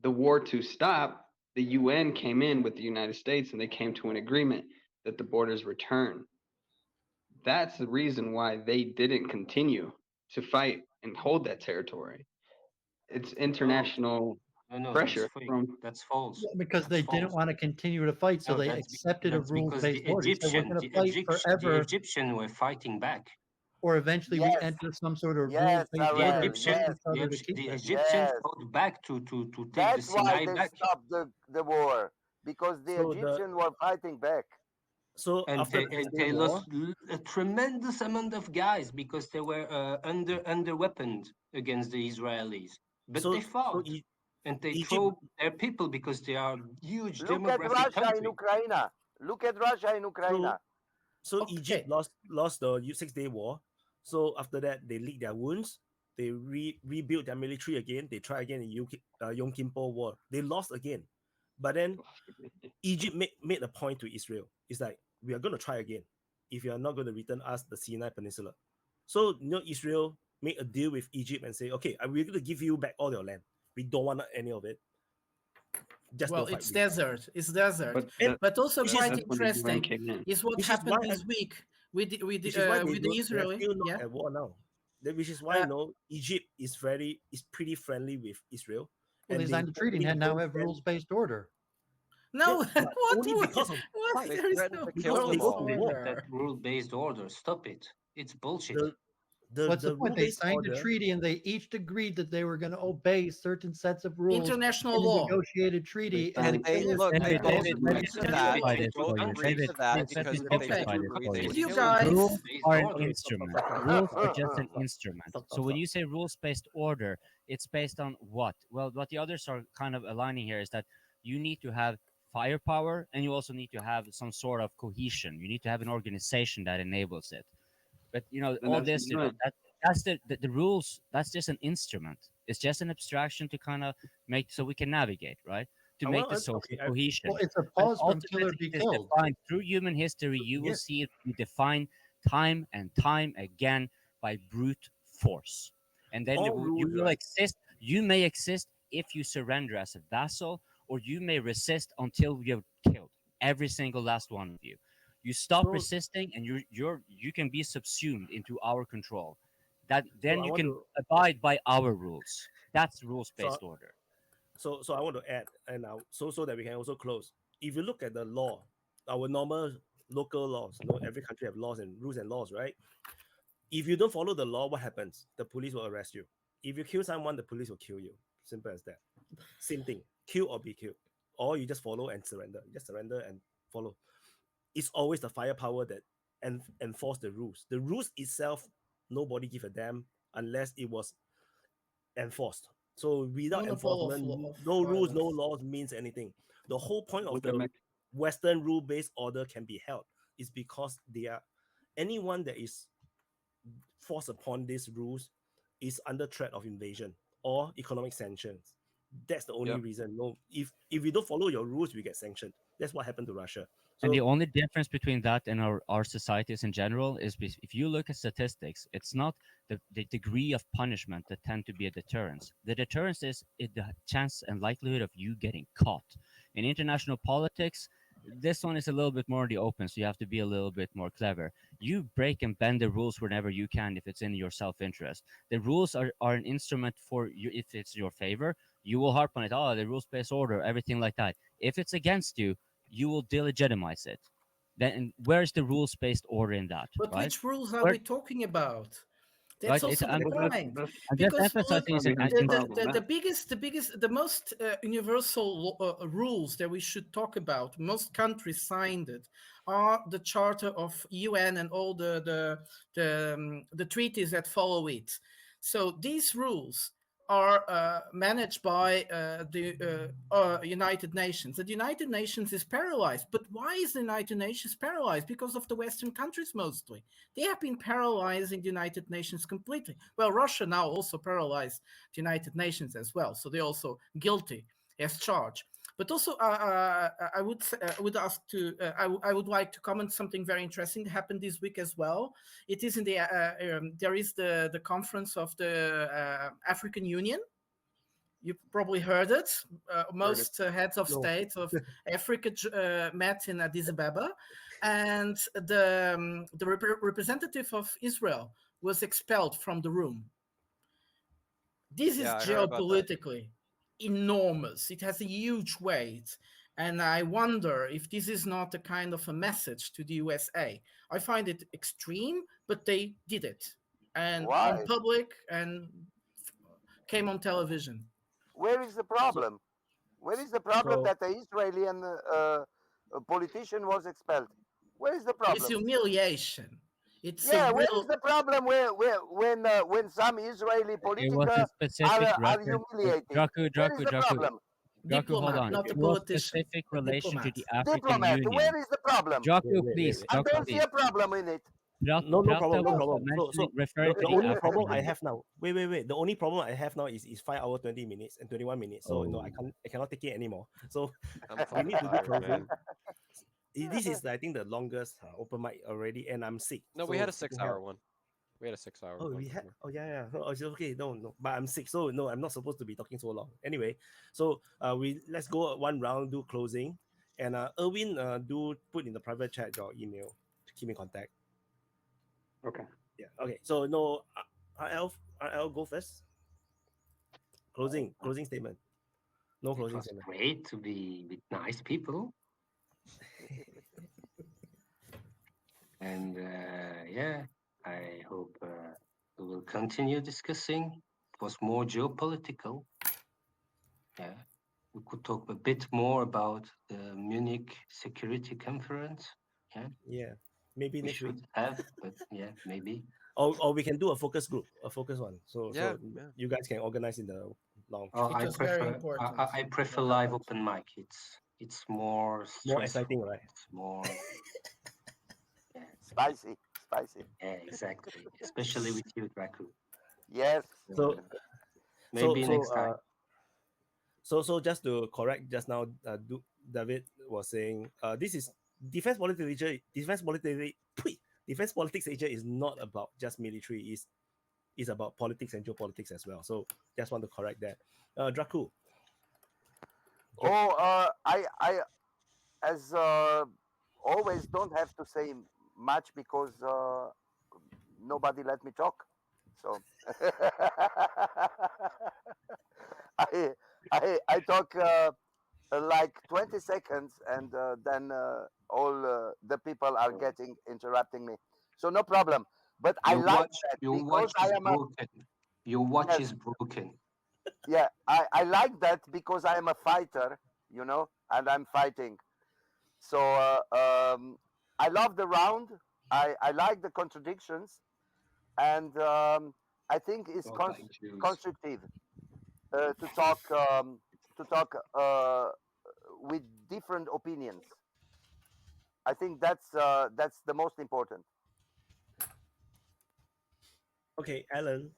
the war to stop, the UN came in with the United States and they came to an agreement that the borders return. That's the reason why they didn't continue to fight and hold that territory. It's international pressure. That's false. Because they didn't want to continue to fight, so they accepted a rules-based order. The Egyptians were fighting back. Or eventually we enter some sort of rules-based order. The Egyptians fought back to take That's the Sinai why they back. stopped the war, because the Egyptians were fighting back. So they lost a tremendous amount of guys because they were under weaponed against the Israelis. But they fought. And they throw their people because they are huge demographic country. Look at Russia and Ukraine. So Egypt lost the 6-Day War. So after that, they licked their wounds. They rebuilt their military again. They tried again in Yom Kippur War. They lost again. But then Egypt made a point to Israel. It's like, we are going to try again if you are not going to return us the Sinai Peninsula. So Israel made a deal with Egypt and say, okay, we're going to give you back all your land. We don't want any of it. It's desert. It's desert. But also quite interesting is what happened this week with the Israeli. At war now. Which is why Egypt is pretty friendly with Israel. Well, they signed the treaty and now have rules-based order. No, That rule-based order. Stop it. It's bullshit. What's the point? They signed a treaty and they each agreed that they were going to obey certain sets of rules. International law. Negotiated treaty. And they look, they agreed to that. You guys rules are an instrument. Rules are just an instrument. So when you say rules-based order, it's based on what? Well, what the others are kind of aligning here is that you need to have firepower and you also need to have some sort of cohesion. You need to have an organization that enables it. But all this, that's the rules. That's just an instrument. It's just an abstraction to kind of make so we can navigate, right? To make the social cohesion. Well, it's a pause from killer be killed. Through human history, you will see it be defined time and time again by brute force. And then you will exist. You may exist if you surrender as a vassal, or you may resist until you're killed. Every single last one of you. You stop resisting, and you can be subsumed into our control. Then you can abide by our rules. That's rules-based order. So I want to add, and so that we can also close. If you look at the law, our normal local laws, every country have laws and rules and laws, right? If you don't follow the law, what happens? The police will arrest you. If you kill someone, the police will kill you. Simple as that. Same thing, kill or be killed, or you just follow and surrender. You just surrender and follow. It's always the firepower that enforce the rules. The rules itself, nobody give a damn unless it was enforced. So without enforcement, no rules, no laws means anything. The whole point of the Western rule-based order can be held is because they are anyone that is forced upon these rules is under threat of invasion or economic sanctions. That's the only reason. No, if we don't follow your rules, we get sanctioned. That's what happened to Russia. So, and the only difference between that and our societies in general is if you look at statistics, it's not the degree of punishment that tend to be a deterrence. The deterrence is the chance and likelihood of you getting caught. In international politics, this one is a little bit more in the open, so you have to be a little bit more clever. You break and bend the rules whenever you can if it's in your self-interest. The rules are an instrument for you if it's your favor. You will harp on it, the rules-based order, everything like that. If it's against you, you will delegitimize it. Then where's the rules-based order in that? But right? which rules are we talking about? That's also the point. Because the most universal rules that we should talk about, most countries signed it, are the Charter of UN and all the treaties that follow it. So these rules are managed by the United Nations. The United Nations is paralyzed. But why is the United Nations paralyzed? Because of the Western countries mostly. They have been paralyzing the United Nations completely. Well, Russia now also paralyzed the United Nations as well. So they're also guilty as charged. But also, I would like to comment something very interesting that happened this week as well. It is in the there is the conference of the African Union. You probably heard it. Most heads of state of Africa met in Addis Ababa, and the representative of Israel was expelled from the room. This is geopolitically enormous. It has a huge weight. And I wonder if this is not a kind of a message to the USA. I find it extreme, but they did it. And in public and came on television. Where is the problem? Where is the problem that the Israeli and politician was expelled? Where is the problem? It's humiliation. It's where is the problem when some Israeli politicians are humiliated? Where is the problem? Hold on. Not a politician. Specific relation to the African Union. Where is the problem? Please. I don't see a problem in it. No problem. So the only problem I have now. Wait. The only problem I have now is 5 hours 20 minutes and 21 minutes. So no, I cannot take it anymore. So we need to do closing. This is, I think, the longest open mic already, and I'm sick. No, we had a 6-hour one. We had a 6-hour one. Oh, we had. Oh, yeah. Oh, it's okay. No. But I'm sick, so no, I'm not supposed to be talking so long. Anyway, so let's go one round, do closing, and Irwin, do put in the private chat your email to keep in contact. Okay. Yeah. Okay. So no, RL go first. Closing statement. No closing statement. Great to be with nice people. And I hope we will continue discussing. It was more geopolitical. Yeah, we could talk a bit more about the Munich Security Conference. Yeah. Maybe next week. But maybe. Or we can do a focus group, a focus one. So you guys can organize in the long. I prefer live open mic. It's more exciting, right? It's more spicy. Yeah, exactly. Especially with you, Dracu. Yes. So maybe next time. So just to correct just now, David was saying this is defense politics Asia is not about just military, is about politics and geopolitics as well. So just want to correct that. Dracu. I as always don't have to say much because nobody let me talk. So I talk like 20 seconds and then all the people are interrupting me. So no problem. But I like that your watch is broken. Your watch is broken. Yeah, I like that because I am a fighter, you know, and I'm fighting. So I love the round. I like the contradictions, and I think it's constructive to talk with different opinions. I think that's the most important. Okay, Alan.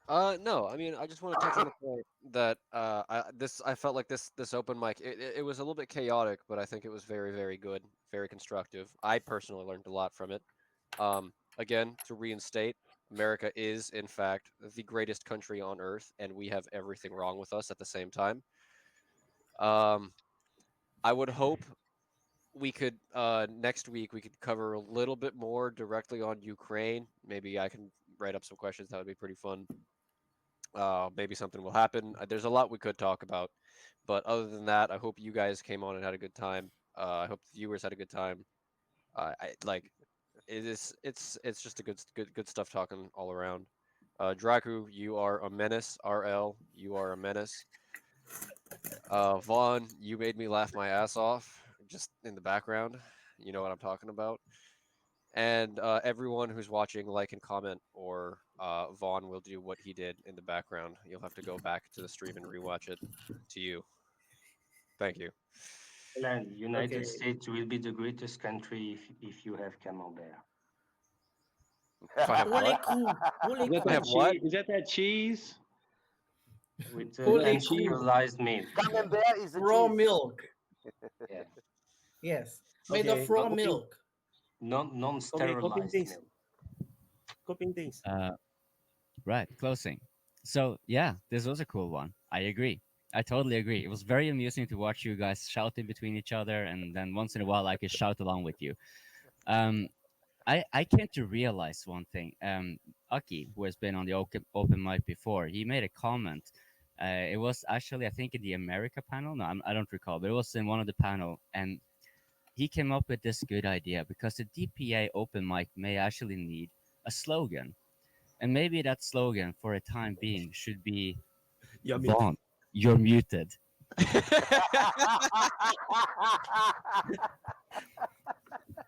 No, I mean, I just want to touch on the point that I felt like this open mic it was a little bit chaotic, but I think it was very, very good, very constructive. I personally learned a lot from it. Again, to reinstate, America is in fact the greatest country on earth, and we have everything wrong with us at the same time. I would hope we could next week we could cover a little bit more directly on Ukraine. Maybe I can write up some questions. That would be pretty fun. Maybe something will happen. There's a lot we could talk about, but other than that, I hope you guys came on and had a good time. I hope the viewers had a good time. I like it's just a good stuff talking all around. Dracu, you are a menace. RL, you are a menace. Vaun, you made me laugh my ass off just in the background. You know what I'm talking about. And everyone who's watching, like and comment, or Vaun will do what he did in the background. You'll have to go back to the stream and rewatch it. To you. Thank you. And United States will be the greatest country if you have camembert. If I have what? Is that that cheese? With Holy industrialized milk. Camembert is a raw cheese. milk. Yeah. Yes, made of raw milk. Non-sterilized milk. Coping things. Right, closing. So yeah, this was a cool one. I agree. I totally agree. It was very amusing to watch you guys shouting between each other, and then once in a while I could shout along with you. I came to realize one thing. Aki, who has been on the open mic before, he made a comment. It was actually, I think, in the America panel. No, I don't recall, but it was in one of the panel, and he came up with this good idea because the DPA open mic may actually need a slogan. And maybe that slogan for a time being should be Vaun, you're muted.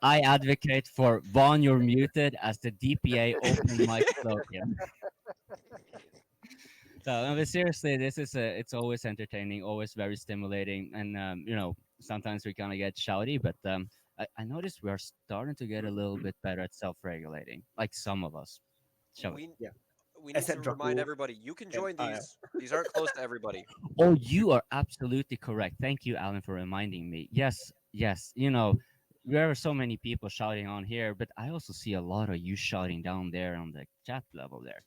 I advocate for Vaun, you're muted as the DPA open mic slogan. So, but seriously, it's always entertaining, always very stimulating, and you know, sometimes we kind of get shouty, but I noticed we are starting to get a little bit better at self-regulating, like some of us. We need to remind everybody you can join these. These aren't closed to everybody. Oh, you are absolutely correct. Thank you, Alan, for reminding me. Yes. You know, there are so many people shouting on here, but I also see a lot of you shouting down there on the chat level there.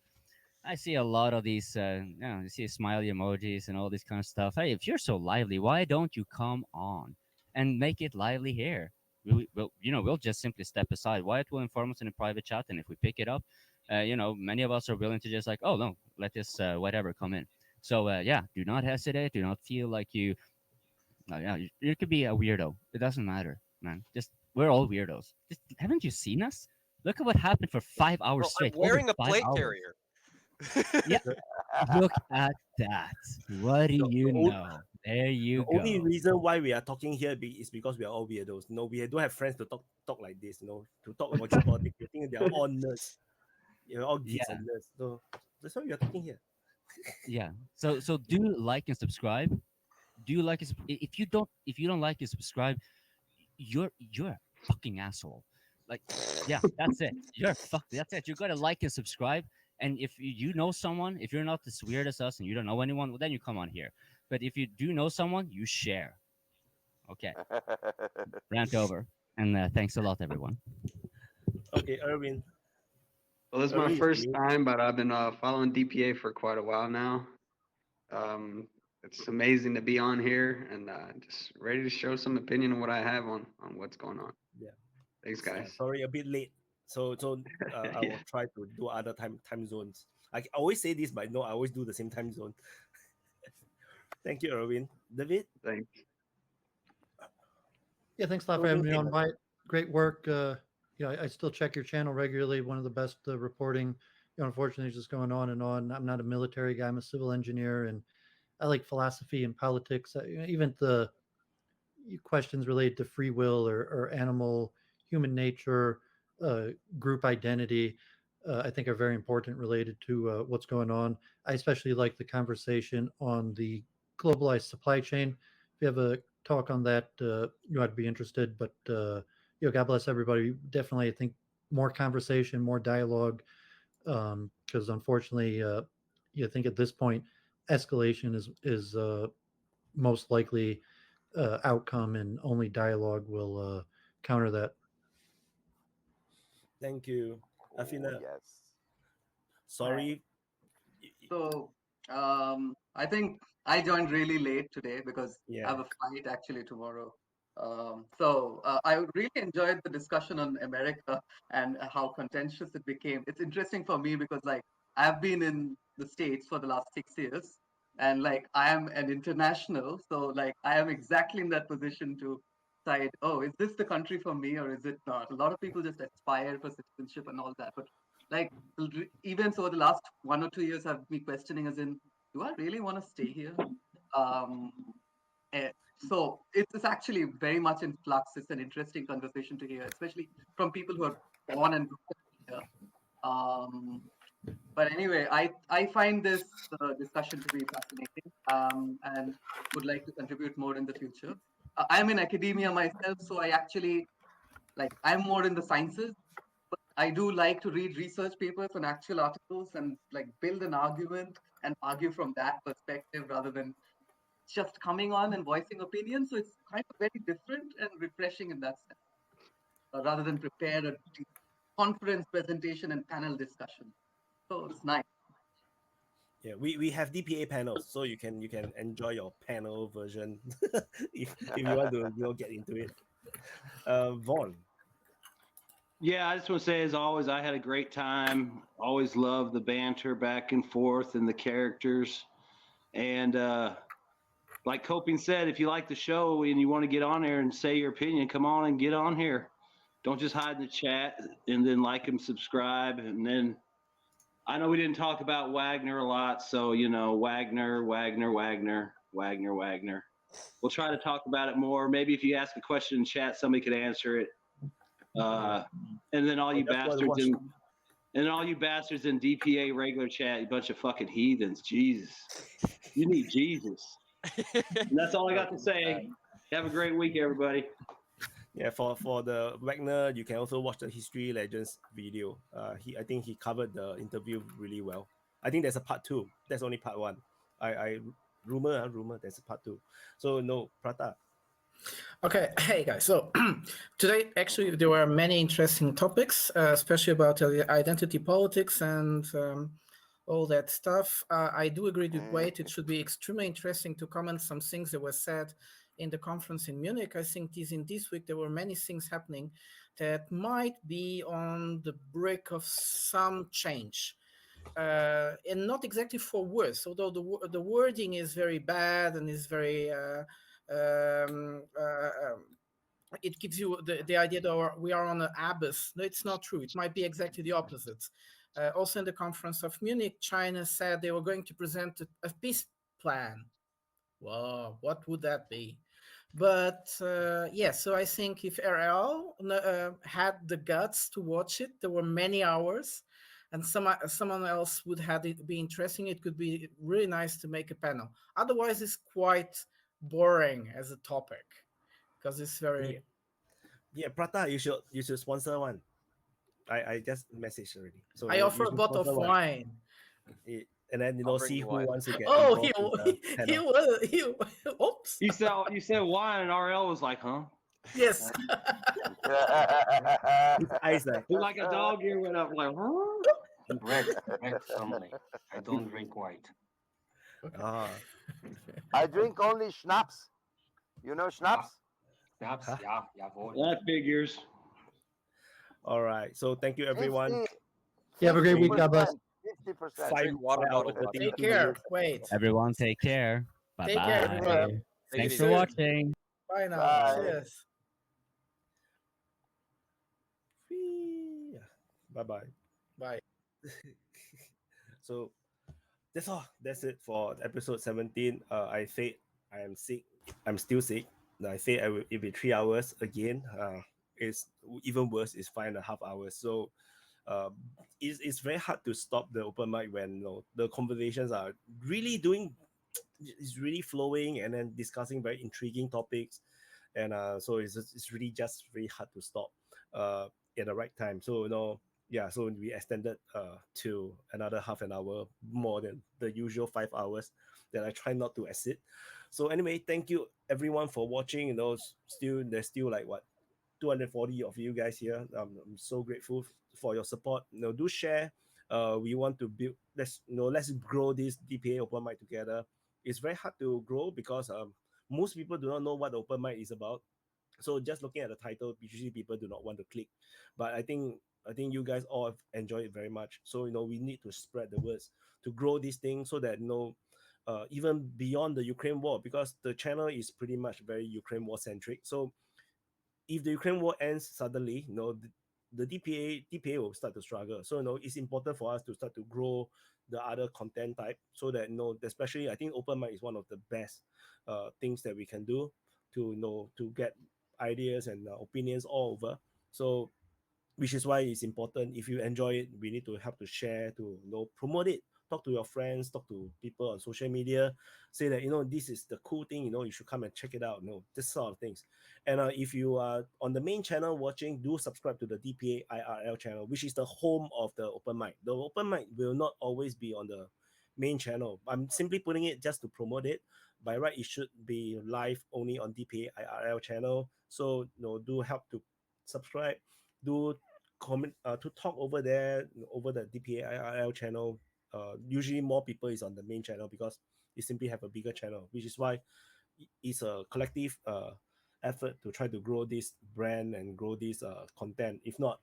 I see a lot of these, you see smiley emojis and all this kind of stuff. Hey, if you're so lively, why don't you come on and make it lively here? We'll just simply step aside. Wyatt will inform us in a private chat, and if we pick it up, many of us are willing to just like, oh no, let this whatever come in. So yeah, do not hesitate. Do not feel like you could be a weirdo. It doesn't matter, man. Just we're all weirdos. Haven't you seen us? Look at what happened for 5 hours straight. I'm wearing a plate hours. carrier. Yeah, look at that. What do you know? There you go. The only reason why we are talking here is because we are all weirdos. No, we don't have friends to talk like this. To talk about geopolitics. We think they are all nerds. You're all geeks and nerds. So that's why we are talking here. Yeah. So do like and subscribe. Do you like it? If you don't like and subscribe, you're a fucking asshole. Like, yeah, that's it. That's it. You gotta like and subscribe. And if you know someone, if you're not as weird as us and you don't know anyone, well, then you come on here. But if you do know someone, you share. Okay. Rant over. And thanks a lot, everyone. Okay, Irwin. Well, this is my first time, but I've been following DPA for quite a while now. It's amazing to be on here and just ready to show some opinion on what I have on what's going on. Yeah. Thanks, guys. Sorry, a bit late. So I will try to do other time zones. I always say this, but no, I always do the same time zone. Thank you, Irwin. David? Thanks. Yeah, thanks a lot for having me on, Wyatt. Great work. I still check your channel regularly. One of the best reporting unfortunately, it's just going on and on. I'm not a military guy. I'm a civil engineer, and I like philosophy and politics. Even the questions related to free will or animal, human nature, group identity, I think are very important related to what's going on. I especially like the conversation on the globalized supply chain. If you have a talk on that, you might be interested. But God bless everybody. Definitely, I think more conversation, more dialogue, because unfortunately, I think at this point, escalation is most likely outcome, and only dialogue will counter that. Thank you, Afina. Yes. Sorry. So I think I joined really late today because I have a flight actually tomorrow. I really enjoyed the discussion on America and how contentious it became. It's interesting for me because like I've been in the States for the last 6 years, and like I am an international, so like I am exactly in that position to decide, oh, is this the country for me or is it not? A lot of people just aspire for citizenship and all that, but like even so the last 1 or 2 years have me questioning as in, do I really want to stay here? So it's actually very much in flux. It's an interesting conversation to hear, especially from people who are born and grown here. But anyway, I find this discussion to be fascinating, and would like to contribute more in the future. I'm in academia myself, so I actually I'm more in the sciences. But I do like to read research papers and actual articles and like build an argument and argue from that perspective rather than just coming on and voicing opinions. So it's kind of very different and refreshing in that sense, rather than prepare a conference presentation and panel discussion. So it's nice. Yeah, we have DPA panels, so you can enjoy your panel version if you want to get into it. Vaun. Yeah, I just want to say, as always, I had a great time. Always loved the banter back and forth and the characters. And like Coping said, if you like the show and you want to get on there and say your opinion, come on and get on here. Don't just hide in the chat, and then like and subscribe. And then I know we didn't talk about Wagner a lot, so Wagner. We'll try to talk about it more. Maybe if you ask a question in chat, somebody could answer it. And then all you bastards in DPA regular chat, you bunch of fucking heathens. Jesus, you need Jesus. And that's all I got to say. Have a great week, everybody. Yeah, for the Wagner, you can also watch the History Legends video. I think he covered the interview really well. I think there's a part 2. That's only part 1. I rumor there's a part 2. So no, Prata. Okay, hey guys. So today, actually, there were many interesting topics, especially about identity politics and all that stuff. I do agree with Wade. It should be extremely interesting to comment some things that were said in the conference in Munich. I think in this week there were many things happening that might be on the brink of some change. And not exactly for worse, although the wording is very bad and is very it gives you the idea that we are on an abyss. No, it's not true. It might be exactly the opposite. Also in the conference of Munich, China said they were going to present a peace plan. Wow, what would that be? But so I think if RL had the guts to watch it, there were many hours, and someone else would have it be interesting. It could be really nice to make a panel. Otherwise, it's quite boring as a topic because it's very. Yeah, Prata, you should sponsor one. I just messaged already. So I offer a bottle of wine. And then see who wants to get. Oh, he oops. You said wine, and RL was like, huh? Yes. His eyes like a dog ear went up like, huh? Red only. I don't drink white. I drink only schnapps. You know schnapps? Schnapps, yeah. That figures. All right. So thank you, everyone. Have a great week. God bless. 50%. Water bottle. Take care. Wait. Everyone take care. Bye-bye. Take care, everyone. Thanks for watching. Bye now. Bye. Cheers. Bye-bye. Bye. So that's all. That's it for episode 17. I said I am sick. I'm still sick. I say it'll be 3 hours again. It's even worse. It's 5.5 hours. So it's very hard to stop the open mic when the conversations are really doing. It's really flowing and then discussing very intriguing topics, and so it's really just very hard to stop at the right time. So yeah, so we extended to another half an hour more than the usual 5 hours that I try not to exceed. So anyway, thank you everyone for watching. There's still like what 240 of you guys here. I'm so grateful for your support. Do share. We want to build. Let's grow this DPA open mic together. It's very hard to grow because most people do not know what the open mic is about. So just looking at the title, usually people do not want to click. But I think you guys all have enjoyed it very much. So we need to spread the words to grow this thing so that even beyond the Ukraine war, because the channel is pretty much very Ukraine war centric. So if the Ukraine war ends suddenly, the DPA will start to struggle. So it's important for us to start to grow the other content type so that especially I think open mic is one of the best things that we can do to get ideas and opinions all over. So which is why it's important. If you enjoy it, we need to help to share, to promote it, talk to your friends, talk to people on social media, say that this is the cool thing, you should come and check it out, this sort of things. And if you are on the main channel watching, do subscribe to the DPA IRL channel, which is the home of the open mic. The open mic will not always be on the main channel. I'm simply putting it just to promote it. By right, it should be live only on DPA IRL channel. So do help to subscribe, do comment, to talk over there over the DPA IRL channel. Usually more people is on the main channel because you simply have a bigger channel, which is why it's a collective effort to try to grow this brand and grow this content. If not,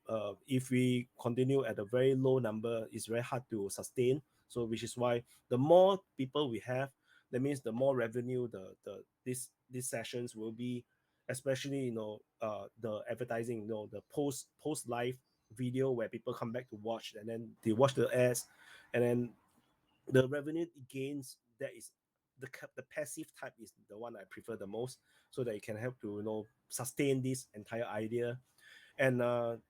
if we continue at a very low number, it's very hard to sustain. So which is why the more people we have, that means the more revenue these sessions will be, especially the advertising, the post live video where people come back to watch and then they watch the ads, and then the revenue gains, that is the passive type is the one I prefer the most, so that it can help to sustain this entire idea. And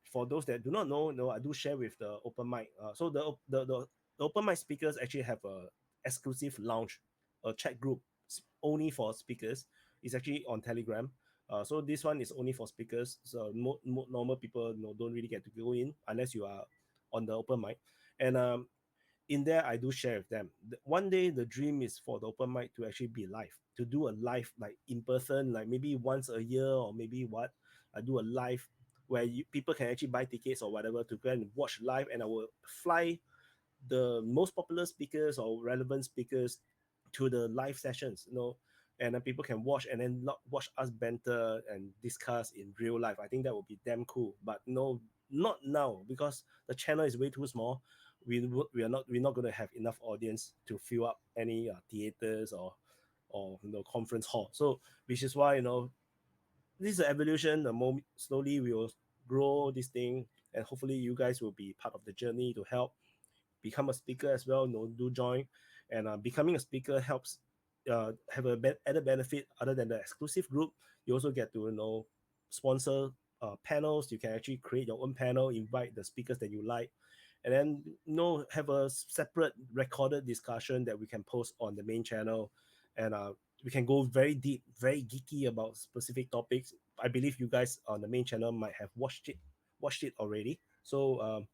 for those that do not know, I do share with the open mic. So the open mic speakers actually have a exclusive lounge, a chat group only for speakers. It's actually on Telegram. So this one is only for speakers. So normal people don't really get to go in unless you are on the open mic. And in there, I do share with them. One day, the dream is for the open mic to actually be live, to do a live, like in person, like maybe once a year, or maybe I do a live where people can actually buy tickets or whatever to go and watch live, and I will fly the most popular speakers or relevant speakers to the live sessions, and then people can watch and then not watch us banter and discuss in real life. I think that would be damn cool. But no, not now, because the channel is way too small. We're not going to have enough audience to fill up any theaters or conference hall. So which is why this is an evolution. The more slowly we will grow this thing, and hopefully you guys will be part of the journey to help become a speaker as well. Do join, and becoming a speaker helps have a added benefit other than the exclusive group. You also get to sponsor panels. You can actually create your own panel, invite the speakers that you like, and then have a separate recorded discussion that we can post on the main channel, and we can go very deep, very geeky about specific topics. I believe you guys on the main channel might have watched it already. So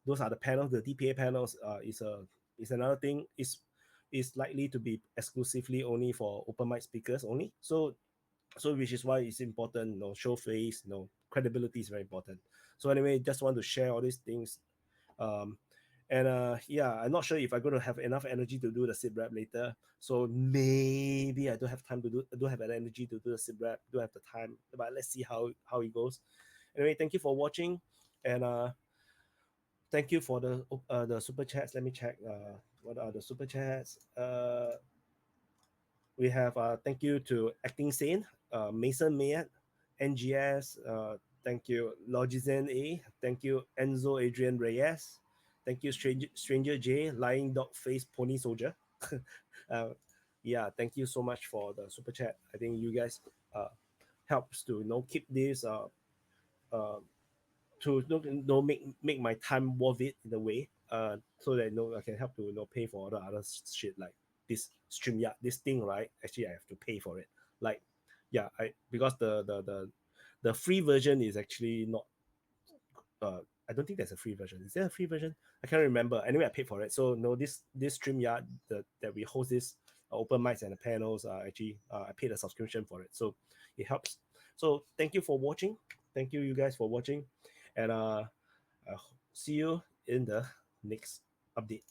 those are the panels. The DPA panels is another thing. Is likely to be exclusively only for open mic speakers only. So which is why it's important. Show face. Credibility is very important. So anyway, just want to share all these things. And yeah, I'm not sure if I'm going to have enough energy to do the sit rep later. So maybe I don't have time to do. I don't have an energy to do the sit rep. Don't have the time. But let's see how it goes. Anyway, thank you for watching, and thank you for the super chats. Let me check. What are the super chats? We have thank you to Acting Sane, Mason Mayat, NGS. Thank you, Logizen A. Thank you, Enzo Adrian Reyes. Thank you, Stranger J, Lying Dog Face Pony Soldier. Yeah, thank you so much for the super chat. I think you guys helps to keep this to make my time worth it in a way. So that I can help to pay for all the other shit like this StreamYard, this thing, right? Actually, I have to pay for it. Like, yeah, because the free version is actually not. I don't think there's a free version. Is there a free version? I can't remember. Anyway, I paid for it. So no, this StreamYard that we host this open mics and the panels. Actually, I paid a subscription for it, so it helps. So thank you for watching. Thank you guys for watching, and I'll see you in the next update.